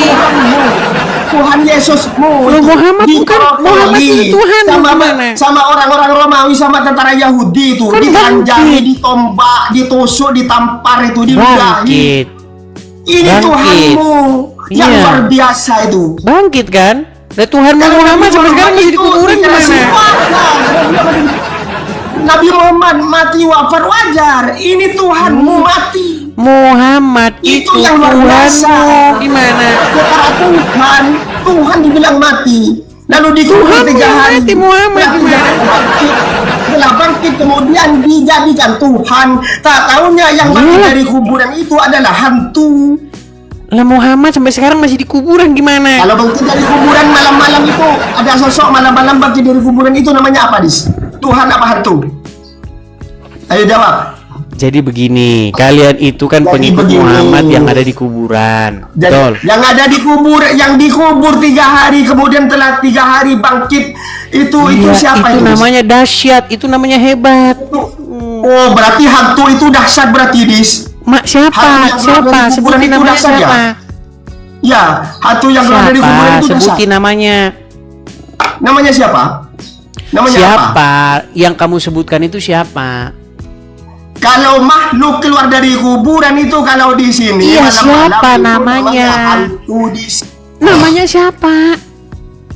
Tuhan Yesusmu. Loh, Muhammad bukan, Muhammad itu Tuhan, sama, gimana? sama orang-orang Romawi sama tentara Yahudi itu Kan ditanjani, bangkit. ditombak, ditusuk, ditampar itu diludahi. Bangkit. Ini Bangkit. Tuhanmu yang Iya. luar biasa itu. Bangkit kan? Dan Tuhan Kalau Muhammad sampai sekarang masih di kuburan gimana? Nabi Muhammad mati wafat wajar. Ini Tuhanmu mati. Muhammad itu Itu yang luar biasa. Tuhanmu gimana? Secara Tuhan dibilang mati. Lalu dikubur Tuhan 3 hari. mati, Muhammad Setelah gimana? 3 hari bangkit. Setelah bangkit kemudian dijadikan Tuhan. Tak tahunya yang bangkit Iyalah. dari kuburan itu adalah hantu. Lah Muhammad sampai sekarang masih di kuburan gimana? Kalau bangkit dari kuburan malam-malam itu ada sosok malam-malam bangkit dari kuburan itu namanya apa, Dis? Tuhan apa hantu? Ayo jawab. Jadi begini, kalian itu kan Jadi pengikut begini. Muhammad yang ada di kuburan. Betul. Yang ada di kubur, yang dikubur 3 hari kemudian telah 3 hari bangkit itu Iya, siapa itu itu? namanya dahsyat, itu namanya hebat. Oh, berarti hantu itu dahsyat berarti, Dis. Mak siapa? Hantu yang Siapa? keluar dari kuburan Sebutin itu namanya dahsyat ya? siapa? Ya, hantu yang keluar dari kuburan Siapa? itu dahsyat. Sebutin namanya. Namanya siapa? Namanya apa? Siapa? Yang kamu sebutkan itu siapa? Kalau makhluk keluar dari kuburan itu kalau di sini Iya, malam-malam siapa itu namanya? hantu di Namanya siapa?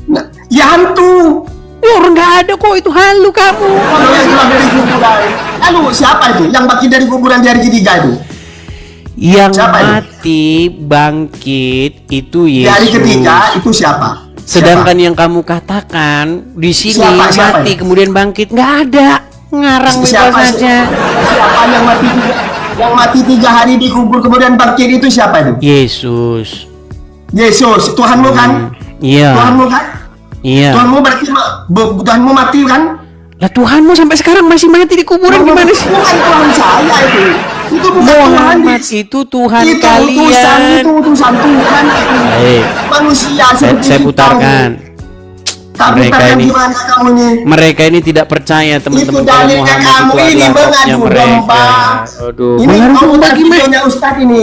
Nah, ya hantu. Ya orang nggak ada kok, itu halu kamu. Kalau yang keluar dari kuburan. Lalu siapa itu? Yang bangkit dari kuburan di hari ketiga itu? Yang Siapa itu? mati bangkit itu Di Yesus. hari ketiga itu siapa? Sedangkan yang kamu katakan di sini Siapa mati ini? kemudian bangkit nggak ada. Ngarang bebas Siapa saja. Siapa yang mati 3 hari dikubur kemudian bangkit itu siapa itu? Yesus. Yesus, Tuhanmu kan? Iya. Tuhanmu kan? Iya. Tuhanmu berarti Tuhanmu mati kan? Lah Tuhanmu sampai sekarang masih mati di kuburan gimana sih? Bukan Tuhan saya itu. Itu bukan Tuhan. Muhammad itu Tuhan Itu kalian. utusan Tuhan. Baik. Manusia seperti Saya kita. putarkan. Tapi Mereka ini- gimana kamu nih? Mereka ini tidak percaya teman-teman Itu kalau dalilnya Muhammad kamu itu ini adalah rohnya mengadu mereka. domba. Aduh, Ini mengadu kamu domba tak gimana? videonya Ustadz ini.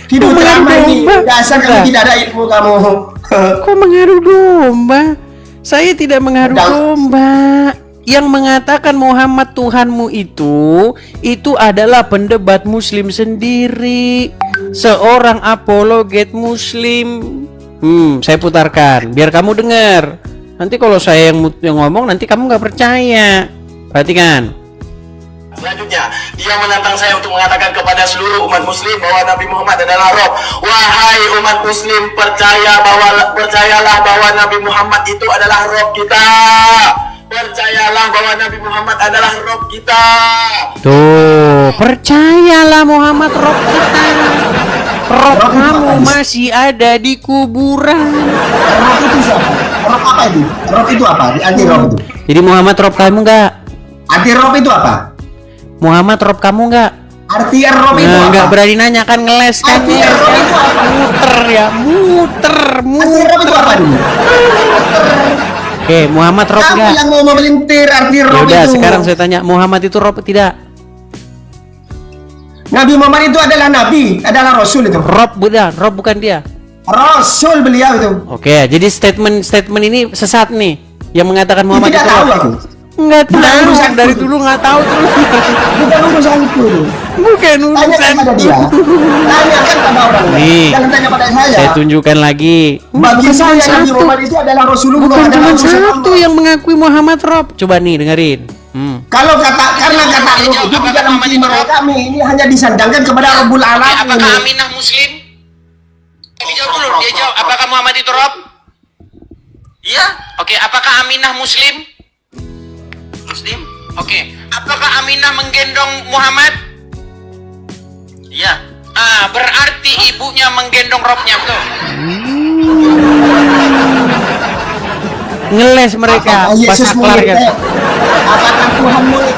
Video Mengadu ceramah ini. domba? Dasar kamu Enggak. tidak ada ilmu kamu. Kok mengadu domba? Saya tidak mengadu Enggak. domba. Yang mengatakan Muhammad Tuhanmu itu adalah pendebat Muslim sendiri, seorang apologet Muslim. Saya putarkan biar kamu dengar. Nanti kalau saya yang ngomong nanti kamu nggak percaya. Perhatikan. Selanjutnya, dia menantang saya untuk mengatakan kepada seluruh umat muslim bahwa Nabi Muhammad adalah roh. Wahai umat muslim, percayalah bahwa Nabi Muhammad itu adalah roh kita. Percayalah bahwa Nabi Muhammad adalah roh kita. Tuh, percayalah Muhammad roh kita. Roh kamu masih ada di kuburan. Roh itu siapa? Roh apa itu? Roh itu apa? Anti roh itu. Jadi Muhammad roh kamu nggak? Anti roh itu apa? Muhammad roh kamu nggak? Arti roh itu Nah, apa? nggak berani nanya kan, ngeles kan Arti ya. roh itu apa? Muter ya, muter. Arti roh itu apa dulu? Oke, Muhammad roh Kamu nggak? yang mau memelintir arti roh Ya udah, itu. sekarang saya tanya, Muhammad itu roh tidak? Nabi Muhammad itu adalah nabi, adalah rasul itu. Roh bukan dia. Rasul beliau itu. Oke, jadi statement ini sesat nih. Yang mengatakan Muhammad Tidak itu tahu roh. aku. Nggak Bukan tahu, urusan dari itu. dulu nggak tahu terus. Bukan urusan itu. Bukan Tanya urusan. kepada dia. Tanyakan pada orang lain. Nih, Jangan tanya pada saya. Saya tunjukkan lagi. Bagi Bukan saya cuma Nabi satu. Muhammad itu adalah Rasulullah. Bukan adalah cuma utusan satu Allah. yang mengakui Muhammad roh. Coba nih dengerin. Kalau karena kata roh itu di dalam iman kami ini hanya disandangkan kepada Rabbul Alamin. Apakah Aminah Muslim? Dijawab dulu, dia jawab. Apakah Muhammad itu Rob? Iya. Oke, apakah Aminah Muslim? Muslim. Oke. Apakah Aminah menggendong Muhammad? Iya. Berarti ibunya menggendong Robnya, betul? Ngeles mereka pas saklar kan. Apakah Tuhan murid?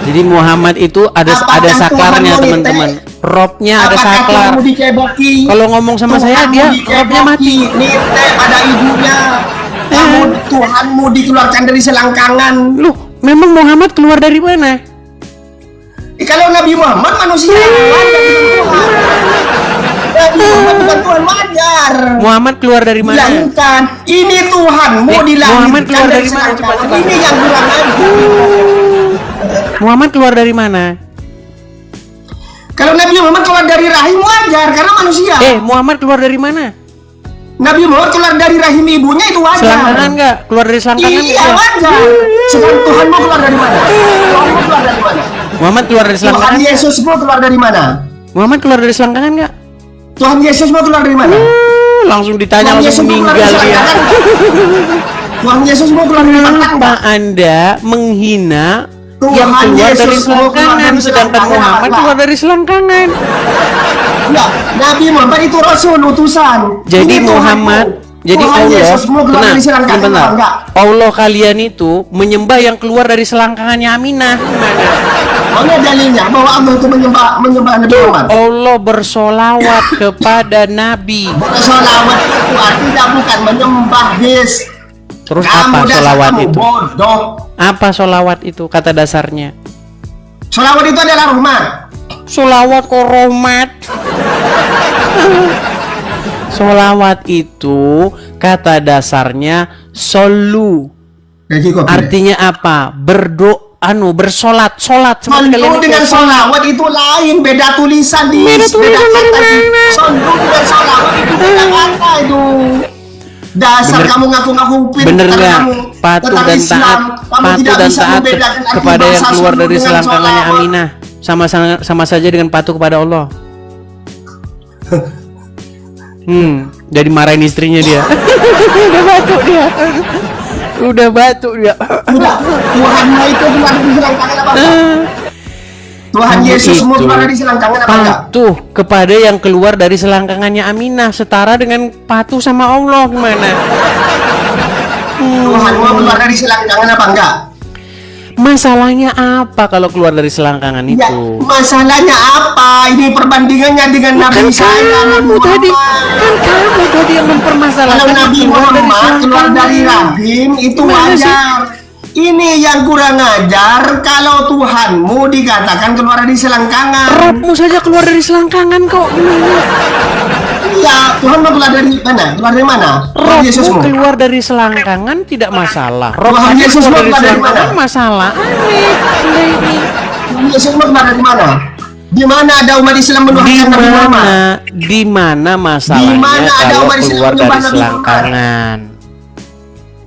Jadi Muhammad itu ada saklarnya, teman-teman. Robnya ada saklar. Kalau ngomong sama saya dia robnya mati. Nite ada ibunya. Kamu Tuhanmu dikeluarkan dari selangkangan. Loh, memang Muhammad keluar dari mana? Kalau Nabi Muhammad manusia wajar bukan Tuhan. Nabi Muhammad bukan Tuhan wajar. Muhammad keluar dari mana? Dilahirkan. Ini Tuhanmu dilahirkan Muhammad keluar dari mana? selangkangan. Coba. Ini yang kurang ajar. Muhammad keluar dari mana? Kalau Nabi Muhammad keluar dari rahim wajar karena manusia. Muhammad keluar dari mana? Nabi Muhammad keluar dari rahim ibunya itu wajar. Selangkangan nggak? Keluar dari selangkangan? Iya wajar. Sekarang Tuhanmu keluar dari mana? Tuhanmu keluar dari mana? Muhammad keluar dari Tuhan selangkangan? Yesusmu keluar dari mana? Muhammad keluar dari selangkangan nggak? Tuhan Yesusmu keluar dari mana? Langsung ditanya, Tuhan langsung Yesusmu keluar meninggal dari dia. selangkangan. Tuhan Yesusmu keluar dari mana? Kenapa Anda menghina Tuhan yang keluar Yesus dari mau keluar selangkangan, dari sedangkan selangkangan Muhammad apa? keluar dari selangkangan? Ya, Nabi Muhammad itu Rasul utusan. Jadi Ini Muhammad, Tuhanmu. jadi Tuhan Allah, Yesusmu keluar dari selangkangan sebentar. apa enggak? Allah kalian itu menyembah yang keluar dari selangkangannya Aminah. Gimana? Mana dalilnya bahwa Allah itu menyembah Nabi Muhammad? Allah bersolawat kepada Nabi. Sholawat itu artinya bukan menyembah, bis. Terus Kamu apa dasar solawat kamu itu? bodoh. Apa solawat itu kata dasarnya? Sholawat itu adalah rahmat. Solawat kok rahmat? Solawat itu kata dasarnya solu. Jadi kok Artinya apa? Bersolat, solat. Seperti Sondu kalian dengan itu. sholawat itu lain, beda tulisan di Beda tulisan dari kata. mana? Sondu dengan sholawat itu beda kata itu. Dasar Bener- kamu ngaku-ngaku pintar, Bener nggak? kamu Patuh tentang dan Islam. taat, Kamu patuh tidak dan bisa taat membedakan arti kepada yang bahasa keluar sondu dari dengan selangkangannya sholawat. Aminah. Sama saja dengan patuh kepada Allah. Jadi marahin istrinya dia. Udah batuk dia. Udah batuk dia. Udah, Tuhanmu itu keluar dari selangkangan apa enggak? Tuhan Kamu Yesus mau itu keluar dari selangkangan apa enggak? Patuh kepada yang keluar dari selangkangannya Aminah setara dengan patuh sama Allah. Gimana? Tuhan mau keluar dari selangkangan apa enggak? Masalahnya apa kalau keluar dari selangkangan Ya, itu? masalahnya apa? Ini perbandingannya dengan Nabi saya, Nabi Kamu tadi, Muhammad. kan kamu tadi yang mempermasalahkan Kalau Nabi keluar dari Muhammad keluar dari selangkangan. rahim itu Gimana sih? wajar. Ini yang kurang ajar kalau Tuhanmu dikatakan keluar dari selangkangan. Robmu saja keluar dari selangkangan kok. Gimana? Iya, Tuhan mau keluar dari mana? Keluar dari mana? Tuhan Yesusmu. Robmu keluar dari selangkangan tidak masalah. Rob Tuhan saja Yesus keluar mau dari keluar dari selangkangan mana? masalah. Aneh. Anda ini. Tuhan Yesus mau keluar dari mana? Di mana ada umat Islam Di menuhankan Nabi Muhammad? mana? Di mana masalahnya Di mana ada kalau umat Islam keluar menyembah dari Nabi selangkangan?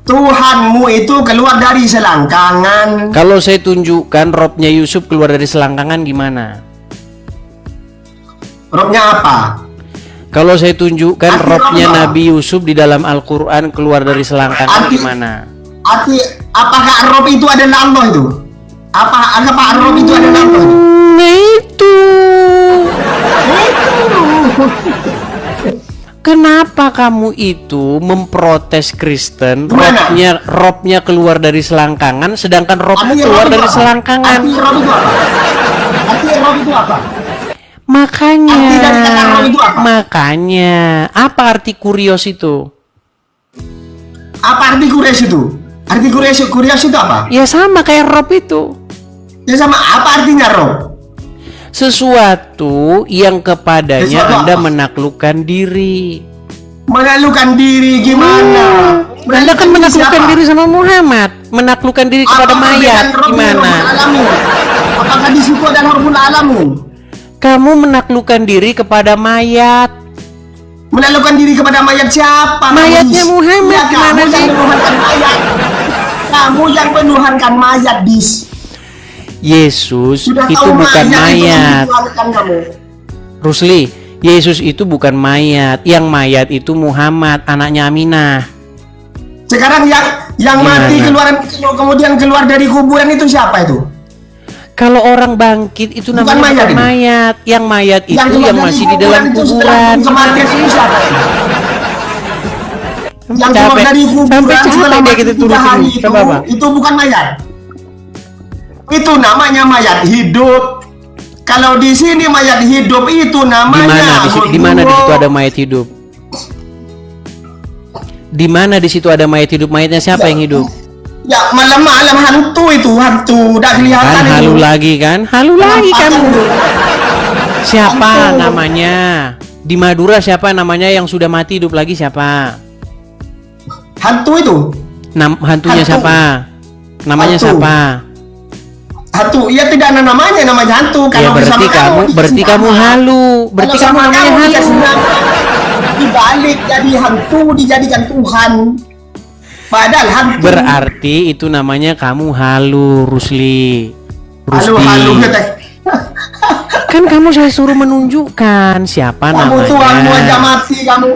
Tuhanmu itu keluar dari selangkangan. Kalau saya tunjukkan robnya Yusuf keluar dari selangkangan gimana? Robnya apa? Kalau saya tunjukkan Arti robnya apa? Nabi Yusuf di dalam Al-Quran keluar dari selangkangan Arti- gimana? Apakah Rob itu adalah Allah itu? Apakah Rob itu adalah Allah itu? Itu. Kenapa kamu itu memprotes Kristen? Gimana? Robnya keluar dari selangkangan, sedangkan robmu Arti keluar Rob itu dari apa? selangkangan. Arti Rob itu apa? Arti Rob itu apa? Makanya, Arti dari kata Rob itu apa? makanya, apa arti kurios itu? Apa arti Quraisy itu? Arti Quraisy itu apa? Ya sama kayak rob itu. Ya sama, apa artinya Rob? Sesuatu yang kepadanya Sesuatu Anda apa? menaklukkan diri. Menaklukkan diri gimana? Anda kan menaklukkan siapa? diri sama Muhammad, menaklukkan diri kepada Apa mayat. perbedaan Rob dengan Gimana? Rabbul Alamin? Apakah di situ adalah Rabbul Alamin? Kamu menaklukkan diri kepada mayat. Menaklukkan diri kepada mayat siapa? Mayatnya Bis? Muhammad, Ya, gimana kamu sih? yang menuhankan mayat. Kamu yang menuhankan mayat, bis. Yesus Sudah itu tahu bukan itu mayat. dituangkan kamu. Rusli, Yesus itu bukan mayat. Yang mayat itu Muhammad, anaknya Aminah. Sekarang yang Gimana? mati kemudian keluar dari kuburan itu siapa itu? Kalau orang bangkit itu Bukan namanya mayat bukan ini. mayat. Yang mayat itu keluar yang dari masih di dalam itu setelah kuburan. kematian itu siapa itu? Yang keluar Capek. dari Sampai kuburan capek setelah dia mati kita 3 turutin. hari Coba, Bang. itu bukan mayat. Itu namanya mayat hidup. Kalau di sini mayat hidup itu Di namanya mana? Di mana di situ ada mayat hidup? Di mana di situ ada mayat hidup? Mayatnya siapa yang hidup? Ya malam-malam hantu udah kelihatan Kan itu. halu lagi kan? Halu lagi Penampakan kamu. itu. Siapa Hantu. namanya? Di Madura siapa namanya yang sudah mati hidup lagi siapa? Hantu itu. Hantunya Hantu. siapa? Namanya Hantu. siapa? Hantu. Ya tidak ada namanya hantu. Ya Kalau berarti bersama berarti dikasih kamu nama. halu. Berarti Kalau kamu sama namanya dikasih halu. nama. Dibalik jadi hantu dijadikan Tuhan. Padahal hantu. Berarti itu namanya kamu halu, Rusli. halu Rusdi. ya teh. Kan kamu saya suruh menunjukkan siapa Kamu namanya. Tuhanmu aja mati kamu.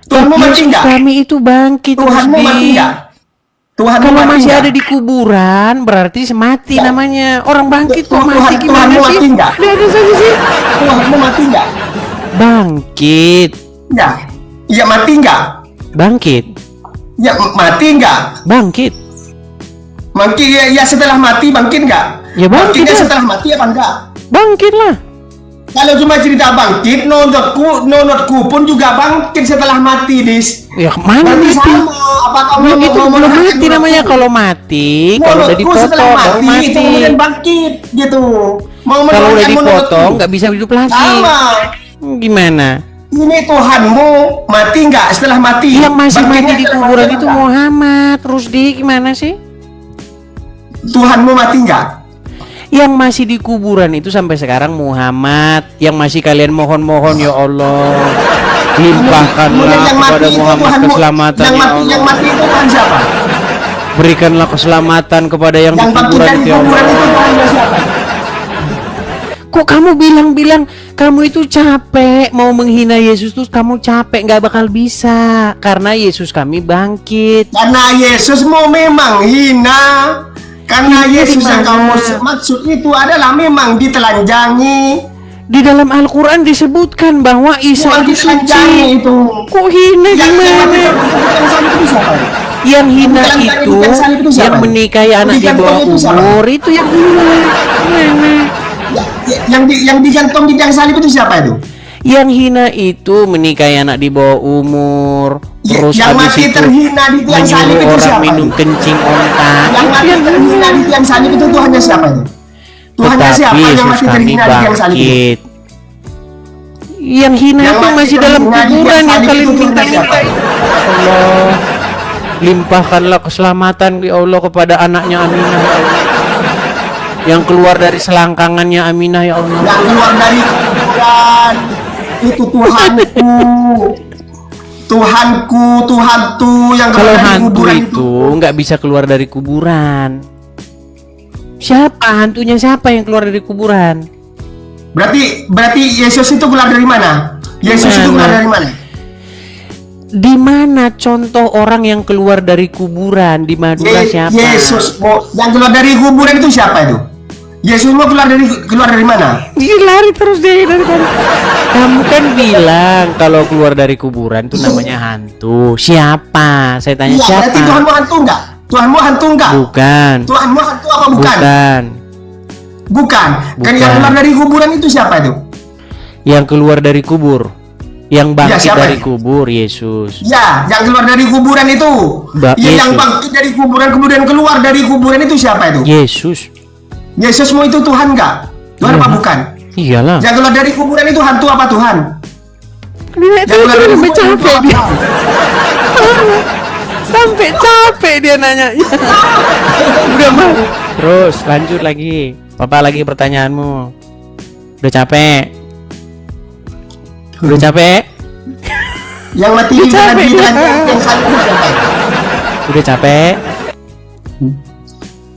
Tuhanmu mati Yesus enggak? kami itu bangkit, Tuhanmu Rusdi. mati enggak? Tuhanmu Kalau mati masih enggak? ada di kuburan berarti mati Ya. namanya. Orang bangkit kok Tuhan- mati Tuhanmu gimana sih? mati enggak? Ada saja sih. Tuhanmu mati enggak? Bangkit. Ya. Iya mati enggak? Bangkit. Ya mati enggak? Bangkit. Bangkit ya setelah mati bangkit enggak? Ya bangkit Bangkitnya lah. setelah mati apa enggak? Bangkit lah. Kalau cuma cerita bangkit, nonotku pun juga bangkit setelah mati, Dis. Ya mana Berarti mati? sama. Apa kamu Belum, itu belum mati menonotku? namanya kalau mati. Kalau udah Nonotku setelah dipotong baru mati, itu mati. kemudian bangkit gitu. Mau Kalau udah menonotkan dipotong menonotku. nggak bisa hidup lagi. Sama. Gimana? Ini Tuhanmu mati enggak setelah mati? Yang masih Bangkitnya mati di setelah kuburan mati itu enggak? Muhammad. Rusdi gimana sih? Tuhanmu mati enggak? Yang masih di kuburan itu sampai sekarang Muhammad. Yang masih kalian mohon-mohon ya Allah, Kemudian limpahkanlah yang mati kepada itu Muhammad Tuhanmu. keselamatan Yang ya mati Allah. yang mati itu Tuhan siapa? Berikanlah keselamatan kepada yang di Yang bangkit kuburan dari itu ya Allah. kuburan itu Tuhannya siapa? Kok kamu bilang kamu itu capek mau menghina Yesus tuh kamu capek nggak bakal bisa karena Yesus kami bangkit. Karena Yesusmu memang hina. Karena Hina Yesus di yang mana? kamu maksud itu adalah memang ditelanjangi. Di dalam Al-Quran disebutkan bahwa Isa Bukan itu ditelanjangi suci. itu. Kok hina Yang gimana? yang salib itu siapa? Yang hina Bukan itu yang salib itu siapa? yang menikahi anak di Digantung bawah itu siapa? umur itu yang hina. Gimana? Yang digantung di tiang salib itu siapa itu? Yang hina itu menikahi anak di bawah umur. Terus Yang habis mati itu terhina di tiang salib menyuruh itu orang siapa? minum itu? kencing onta. Yang mati Itu terhina di tiang salib itu Tuhannya siapa itu? Tuhannya Tetapi siapa yang Yesus mati kami terhina di tiang salib itu? bangkit. Yang hina Yang itu mati masih dalam terhina di kuburan tiang yang salib kalian itu Tuhannya minta-minta. siapa? Allah, limpahkanlah keselamatan ya Allah kepada anaknya Aminah ya Allah. Yang keluar dari selangkangannya Aminah ya Allah. Yang keluar dari kuburan itu Tuhanku. Tuhanku yang keluar Kalau dari hantu kuburan itu nggak bisa keluar dari kuburan. Siapa hantunya? Siapa yang keluar dari kuburan? Berarti Yesus itu keluar dari mana? Yesus itu keluar dari mana? Di mana contoh orang yang keluar dari kuburan di Madura siapa? Yesus yang keluar dari kuburan itu siapa itu? Yesus mau keluar dari mana? Dia lari terus dari sana. Kamu kan bilang kalau keluar dari kuburan itu namanya hantu. Siapa? Saya tanya Iya, siapa? berarti Tuhanmu hantu enggak? Tuhanmu hantu enggak? Bukan. Tuhanmu hantu apa bukan? Bukan. Bukan. Kan Bukan. yang keluar dari kuburan itu siapa itu? Yang keluar dari kubur. Yang bangkit siapa dari itu? kubur Yesus. Ya, yang keluar dari kuburan itu. Yang Yesus. bangkit dari kuburan kemudian keluar dari kuburan itu siapa itu? Yesus. Yesusmu itu Tuhan enggak? Tuhan Iya. apa bukan? Iyalah. Yang keluar dari kuburan itu hantu apa Tuhan? Dia Yang keluar dari kuburan itu capek apa dia. Tuhan? Sampai capek dia nanya. Udah mau. Terus lanjut lagi. Papa lagi pertanyaanmu. Udah capek? Udah capek? Yang mati di Capek dia. yang salib itu siapa? Udah capek?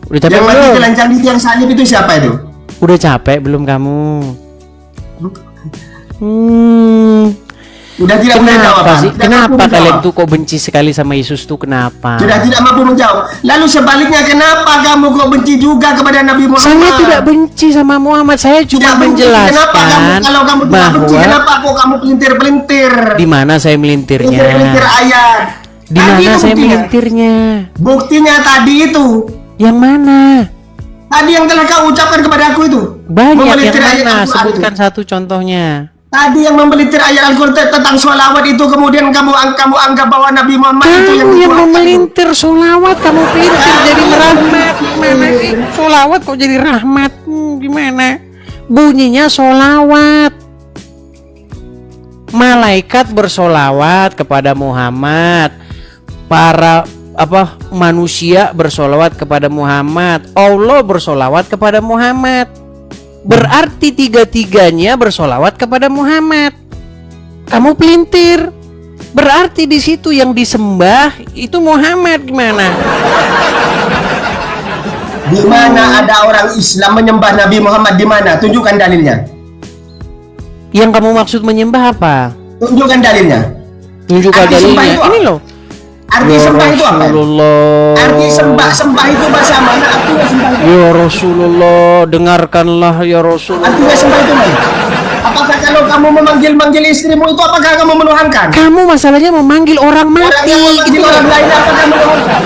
Udah capek Yang mati belum? telanjang di tiang salib itu siapa itu? Udah capek belum kamu? Udah tidak punya Kenapa jawaban. sih? Tidak Kenapa mampu kalian menjawab. tuh kok benci sekali sama Yesus tuh? Kenapa? Sudah tidak mampu menjawab. Lalu sebaliknya, kenapa kamu kok benci juga kepada Nabi Muhammad? Saya tidak benci sama Muhammad. Saya cuma Tidak benci. Kenapa kamu, menjelaskan kalau kamu tidak benci, bahwa kenapa kok kamu pelintir-pelintir? di mana saya melintirnya? Pelintir ayat. Di Tadi mana itu saya buktinya. melintirnya? Buktinya tadi itu. Yang mana? Tadi yang telah kau ucapkan kepada aku itu. Banyak yang Memelintir ayat mana? Al-Quran Sebutkan itu. satu contohnya. Tadi yang mempelintir ayat Al-Quran tentang sholawat itu, kemudian kamu anggap bahwa Nabi Muhammad itu Kamu yang dituangkan. memelintir solawat, kamu pelintir jadi rahmat. Gimana sih? Solawat kok jadi rahmat? Gimana? Bunyinya solawat. Malaikat bersolawat kepada Muhammad. Para manusia bersolawat kepada Muhammad. Allah bersolawat kepada Muhammad. Berarti tiga-tiganya bersolawat kepada Muhammad. Kamu pelintir. Berarti di situ yang disembah itu Muhammad. Gimana? Di mana ada orang Islam menyembah Nabi Muhammad, di mana? Tunjukkan dalilnya. Yang kamu maksud menyembah apa? Tunjukkan dalilnya. Tunjukkan Arti sembah dalilnya. itu apa? Ini loh. Arti Ya sembah itu apa? Rasulullah. Arti sembah itu bahasa mana? Artinya sembah itu. Ya Rasulullah, dengarkanlah ya Rasulullah. Artinya sembah itu mana? Apakah kalau kamu memanggil istrimu itu, apakah kamu menuhankan? Kamu masalahnya memanggil orang Orang mati yang memanggil gitu. orang lain, apakah menuhankan?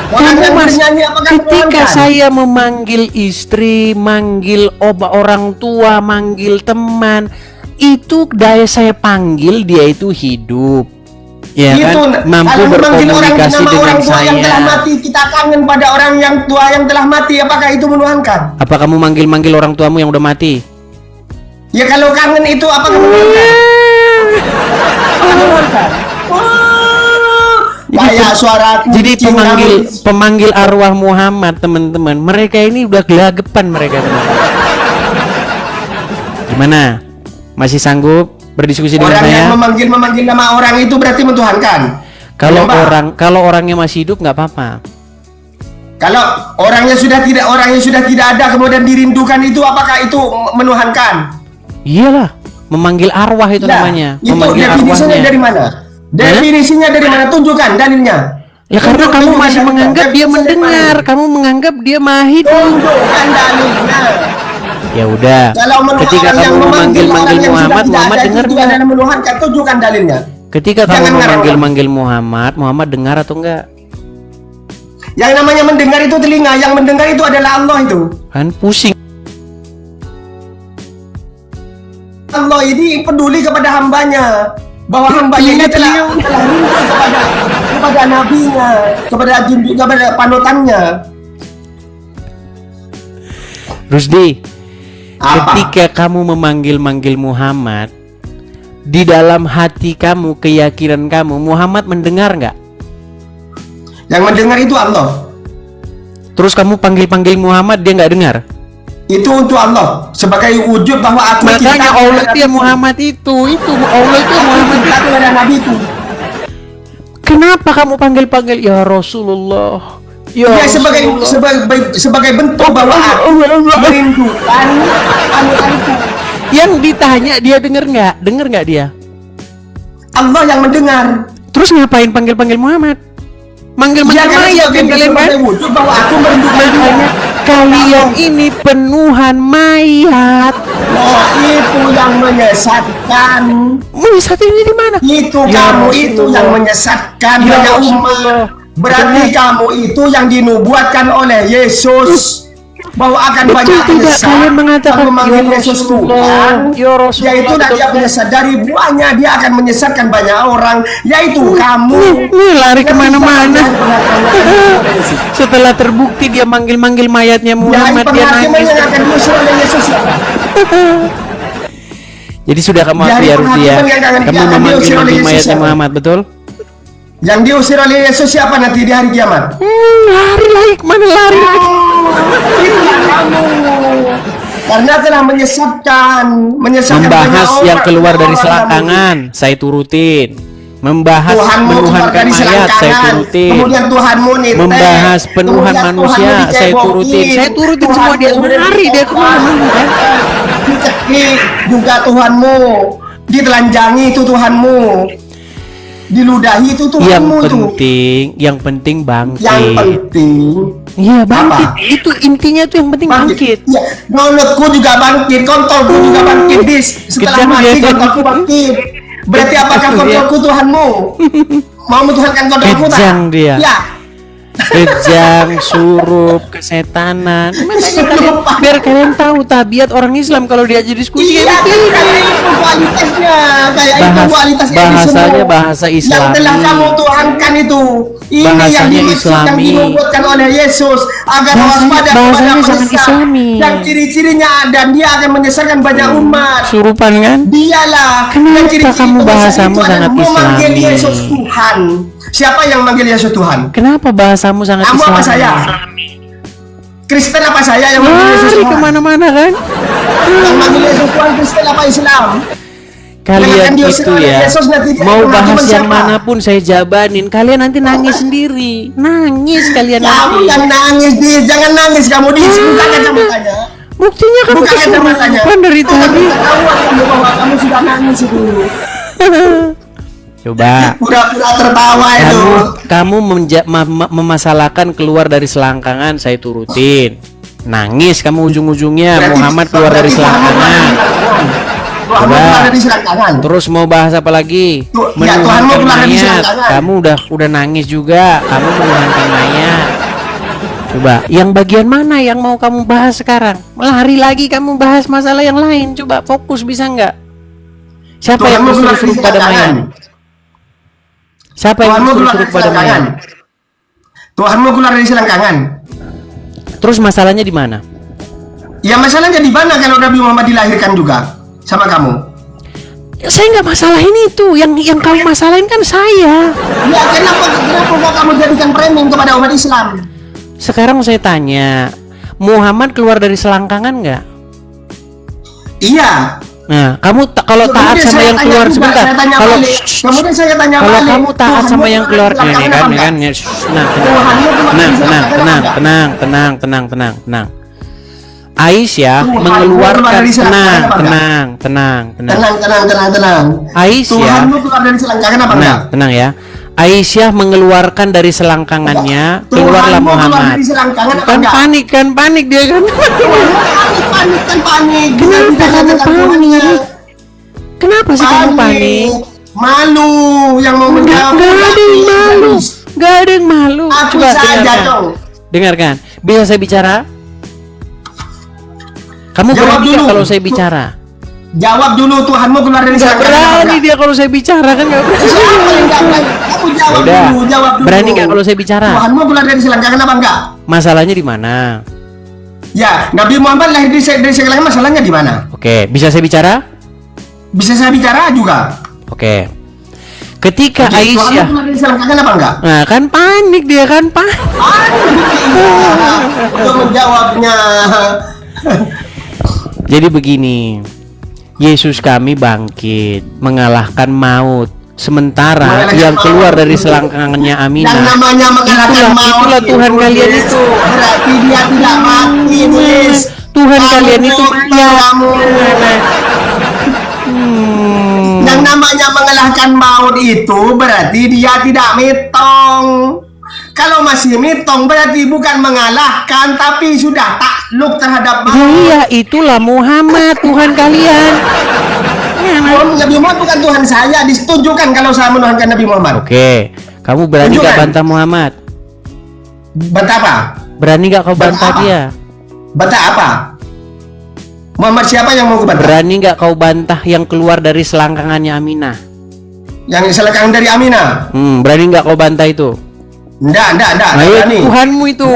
Orang Kamu yang mas, bernyanyi, apakah ketika menuhankan? saya memanggil istri, manggil orang tua, manggil teman, itu daya saya panggil dia itu hidup. Ya itu, kan? Mampu kalau memanggil berkomunikasi nama dengan orang tua yang telah saya. mati, kita kangen pada orang yang tua yang telah mati, apakah itu menuhankan? Apa kamu manggil-manggil orang tuamu yang udah mati? Ya kalau kangen itu apakah menuhankan? Apakah menuhankan? Kayak suara Jadi kucing pemanggil arwah Muhammad, teman-teman. Mereka ini udah gelagapan mereka. Gimana? Masih sanggup berdiskusi dengan orang yang saya? memanggil nama orang itu berarti menuhankan. Menyembah. Kalau orangnya masih hidup nggak apa-apa. Kalau orangnya sudah tidak ada kemudian dirindukan, itu apakah itu menuhankan? Iyalah, memanggil arwah itu Ya, namanya. itu Memanggil definisinya arwahnya. dari mana? Definisinya dari mana? Tunjukkan dalilnya. Ya karena kamu Tunjukkan masih dalilnya. menganggap dia Definisinya dari mendengar, mana? kamu menganggap dia maha hidup. Tunjukkan dalilnya. Ya udah. Kalau Ketika orang yang kamu memanggil memanggil-manggil orang yang sudah Muhammad, tidak Muhammad ada dengar itu nggak? adalah menuhankan. Tunjukkan dalilnya. Ketika Jangan kamu ngarang. memanggil-manggil Muhammad, Muhammad dengar atau enggak? Yang namanya mendengar itu telinga, yang mendengar itu adalah Allah itu. Kan pusing. Allah ini peduli kepada hambanya, bahwa hambanya ini telah rindu kepada nabinya, kepada panutannya. Rusdi, Apa? ketika kamu memanggil-manggil Muhammad, di dalam hati kamu, keyakinan kamu, Muhammad mendengar nggak? Yang mendengar itu Allah. Terus kamu panggil-panggil Muhammad, dia nggak dengar? Itu untuk Allah sebagai wujud bahwa aku Makanya Allah itu ya Muhammad itu Allah itu Muhammad itu. kepada Nabi itu. Kenapa kamu panggil-panggil ya Rasulullah? Ya Dia Rasulullah. sebagai bentuk bahwa aku merindukan panutanku. Yang ditanya dia dengar nggak? Dengar nggak dia? Allah yang mendengar. Terus ngapain panggil-panggil Muhammad? Manggil-manggil Dia mayat kan kalian kan? sebagai wujud bahwa aku merindukan Makanya kalian ini penuhan mayat. Oh, itu yang menyesatkan. Menyesat ini di mana? Itu Ya kamu Rasulullah. itu yang menyesatkan Ya banyak Rasulullah. umat. Berarti kamu itu yang dinubuatkan oleh Yesus bahwa akan Betul banyak tidak menyesat. kalian mengatakan Kamu memanggil ya Yesus Rasulullah, Tuhan, ya Rasulullah, yaitu dia betul. menyesat dari buahnya, dia akan menyesatkan banyak orang, yaitu kamu. Nih lari Yang kemana-mana. bisa Setelah terbukti dia manggil-manggil mayatnya Yang Muhammad, dia penghakiman nangis. yang akan diusir oleh Yesus siapa? Jadi sudah kamu Di hari akui harus dia. penghakiman yang akan Kamu diusir oleh memanggil-manggil Yesus mayatnya siapa? Muhammad, betul? Yang diusir oleh Yesus siapa nanti di hari kiamat? Lari lagi kemana lari lagi? Itulah kamu. Karena telah menyesatkan banyak Membahas orang, yang keluar dari orang-orang selakangan, saya turutin. Membahas Tuhanmu keluar menuhankan dari mayat, saya selangkangan. turutin. Kemudian Tuhanmu nitek. Membahas penuhan Kemudian manusia, Tuhanmu saya dicebokin. turutin. Saya turutin semua, dia Tuhanmu lari, dia kemana-mana kan. Dicekik juga Tuhanmu. Ditelanjangi itu Tuhanmu. Diludahi itu Tuhanmu itu. Yang penting bangkit. Yang penting Iya, bangkit. Apa? Itu intinya tuh yang penting bangkit. Ya, mulutku juga bangkit, kontolku juga bangkit, Dis. Setelah Kejam mati dia. kontolku bangkit. Berarti apakah Kejam dia. kontolku Tuhanmu? Mau menuhankan kontolku tak? Kejam dia. Ya. Kejang, surup, kesetanan. Biar kalian tahu tabiat orang Islam kalau diajak diskusi Iya, kayak gitu. kayak itu kualitasnya, kayak itu kualitas Bahasanya bahasa yang Islami. telah kamu tuhankan itu. Ini yang Bahasanya dimaksud, yang Islami. dinubuatkan oleh Yesus agar Bahasanya- waspada kepada bahasanya sangat penyesal. Islami. Yang ciri-cirinya dan dia akan menyesatkan banyak umat. Surupan kan? Dialah Kenapa yang ciri-ciri kamu penyesal bahasamu itu adalah sangat memanggil Islami? Yesus Tuhan. Siapa yang manggil Yesus Tuhan? Kenapa bahasamu sangat Kamu Islami? apa saya? Kristen apa saya yang manggil Yesus Lari Tuhan? kemana-mana kan? Yang manggil Yesus Tuhan Kristen apa Islam? Kalian Jangan itu diusir oleh ya, Yesus, nanti dia mau akan bahas maki yang siapa? manapun saya jabanin, kalian nanti nangis sendiri. Nangis kalian Kamu nanti. yang nangis, jangan nangis kamu di buka kacamatanya. Buktinya kamu Buka kacamatanya. kesurupan dari tadi. Ketahuan kamu bahwa kamu sudah nangis itu. Coba. Pura-pura tertawa itu. Kamu memasalahkan keluar dari selangkangan, saya turutin. Nangis kamu ujung-ujungnya Berarti- Muhammad keluar dari berarti selangkangan. Tuhanmu keluar dari selangkangan. Terus mau bahas apa lagi? Ya, Tuhanmu Menuhankan keluar dari mayat. selangkangan. Kamu udah nangis juga. Kamu menuhankan mayat. Coba, yang bagian mana yang mau kamu bahas sekarang? Lari lagi kamu bahas masalah yang lain. Coba fokus, bisa nggak? Siapa yang Tuhanmu keluar dari bersuruh pada selangkangan. mayat? Siapa yang Tuhanmu keluar bersuruh dari pada selangkangan. mayat? Tuhanmu keluar dari selangkangan. Terus masalahnya di mana? Ya masalahnya di mana kalau Nabi Muhammad dilahirkan juga sama kamu? Saya nggak masalahin itu. Yang kamu masalahin kan saya. Ya kenapa kok kamu jadikan framing kepada umat Islam? Sekarang saya tanya, Muhammad keluar dari selangkangan nggak? Iya. Nah, kamu kalau taat Kemudian sama saya yang tanya keluar juga, sebentar. saya tanya Kalau balik. Kemudian saya tanya kalau balik, kamu taat Tuhanmu sama yang keluar keluar dari ini kan, selangkangan ini kan, apa ya, tenang, Tuhanmu keluar dari selangkangan apa? tenang. Aisyah Tuhanmu mengeluarkan keluar dari selangkangan apa tenang. Tenang. Aisyah, Tuhanmu keluar dari selangkangan apa enggak? tenang ya. Aisyah mengeluarkan dari selangkangannya, keluarlah Tuhanmu keluar Muhammad. dari selangkangan apa Kan enggak? panik dia kan. Panik. Kenapa kamu panik? Kenapa sih kamu panik? Malu yang mau menjawab. Gak ada yang malu. Gak ada yang malu. Aku Coba saja dengarkan. dong. Dengarkan. Bisa saya bicara? Kamu Jawab berani nggak dulu. kalau saya bicara? Jawab dulu, Tuhanmu keluar dari Gak selangkangan apa berani enggak? dia kalau saya bicara kan nggak berani. Siapa yang enggak berani? Kamu jawab Udah. dulu, jawab dulu. Berani nggak kalau saya bicara? Tuhanmu keluar dari selangkangan apa enggak? Masalahnya di mana? Ya, Nabi Muhammad lahir dari selangkangan, masalahnya di mana? Oke, bisa saya bicara? Bisa saya bicara juga. Oke. Ketika Tuhanmu Aisyah, keluar dari selangkangan apa enggak? nah kan panik dia kan panik. Untuk menjawabnya. Jadi begini, Yesus kami bangkit, mengalahkan maut. Sementara Mengalahkan yang keluar maut. dari selangkangannya Yang Aminah, namanya mengalahkan maut itulah Tuhan kalian itu. Berarti dia tidak mati, Iblis. Tuhan Kamu kalian itu ya kamu. Yang namanya mengalahkan maut itu berarti dia tidak mitong. Kalau masih mitong berarti bukan mengalahkan tapi sudah takluk terhadap maut. Iya, itulah Muhammad Tuhan kalian. Nabi Muhammad bukan Tuhan saya, ditunjukkan kalau saya menuhankan Nabi Muhammad. Oke, kamu berani nggak Tunjukkan. bantah Muhammad? Bantah apa? Berani nggak kau bantah Bantah apa? dia? Bantah apa? Muhammad siapa yang mau kubantah? Berani nggak kau bantah yang keluar dari selangkangannya Aminah? Yang selangkangan dari Aminah? Berani nggak kau bantah itu? Enggak Nah, ya, berani. Tuhanmu itu.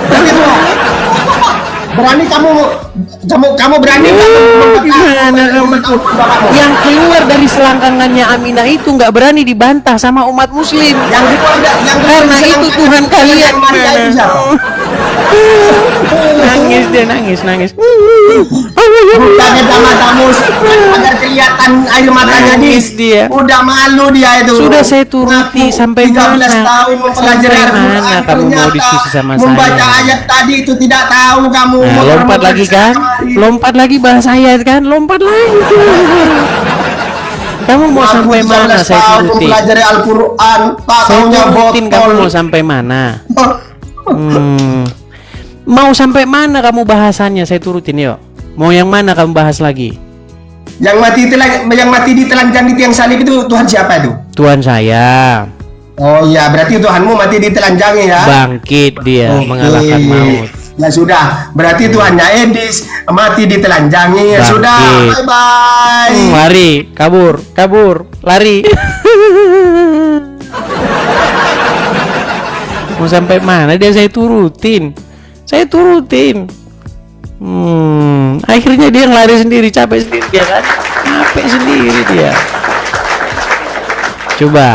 Berani tuh. Berani kamu berani nggak Gimana kamu tuh? Yang keluar dari selangkangannya Aminah itu nggak berani dibantah sama umat Muslim. yang Karena itu Tuhan kalian. Maria itu siapa? Nangis dia nangis. Bukan matamu agar kelihatan air matanya Nangis dia. Udah malu dia itu. Sudah saya turuti Ngaku sampai 13 mana? tahun mempelajari Sampai Al-Quran, mana kamu mau ternyata diskusi sama membaca saya? ayat tadi itu tidak tahu kamu. Nah, lompat lagi kan? Lompat lagi bahas ayat kan? Lompat lagi. Kamu mau sampai mana saya turutin? Mempelajari Al-Quran, tak Saya taunya turutin kamu botol. mau sampai mana? Mau sampai mana kamu bahasannya? Saya turutin yuk. Mau yang mana kamu bahas lagi? Yang mati ditelanjang di tiang salib itu Tuhan siapa itu? Tuhan saya Oh iya, berarti Tuhanmu mati ditelanjangi ya? bangkit dia Oke. mengalahkan maut. Ya sudah, berarti Tuhannya Edis mati ditelanjangi. Ya Bangkit. sudah, bye bye. Lari, kabur, lari. Mau sampai mana dia saya turutin. Akhirnya dia lari sendiri, capek sendiri dia kan? Capek sendiri dia. Coba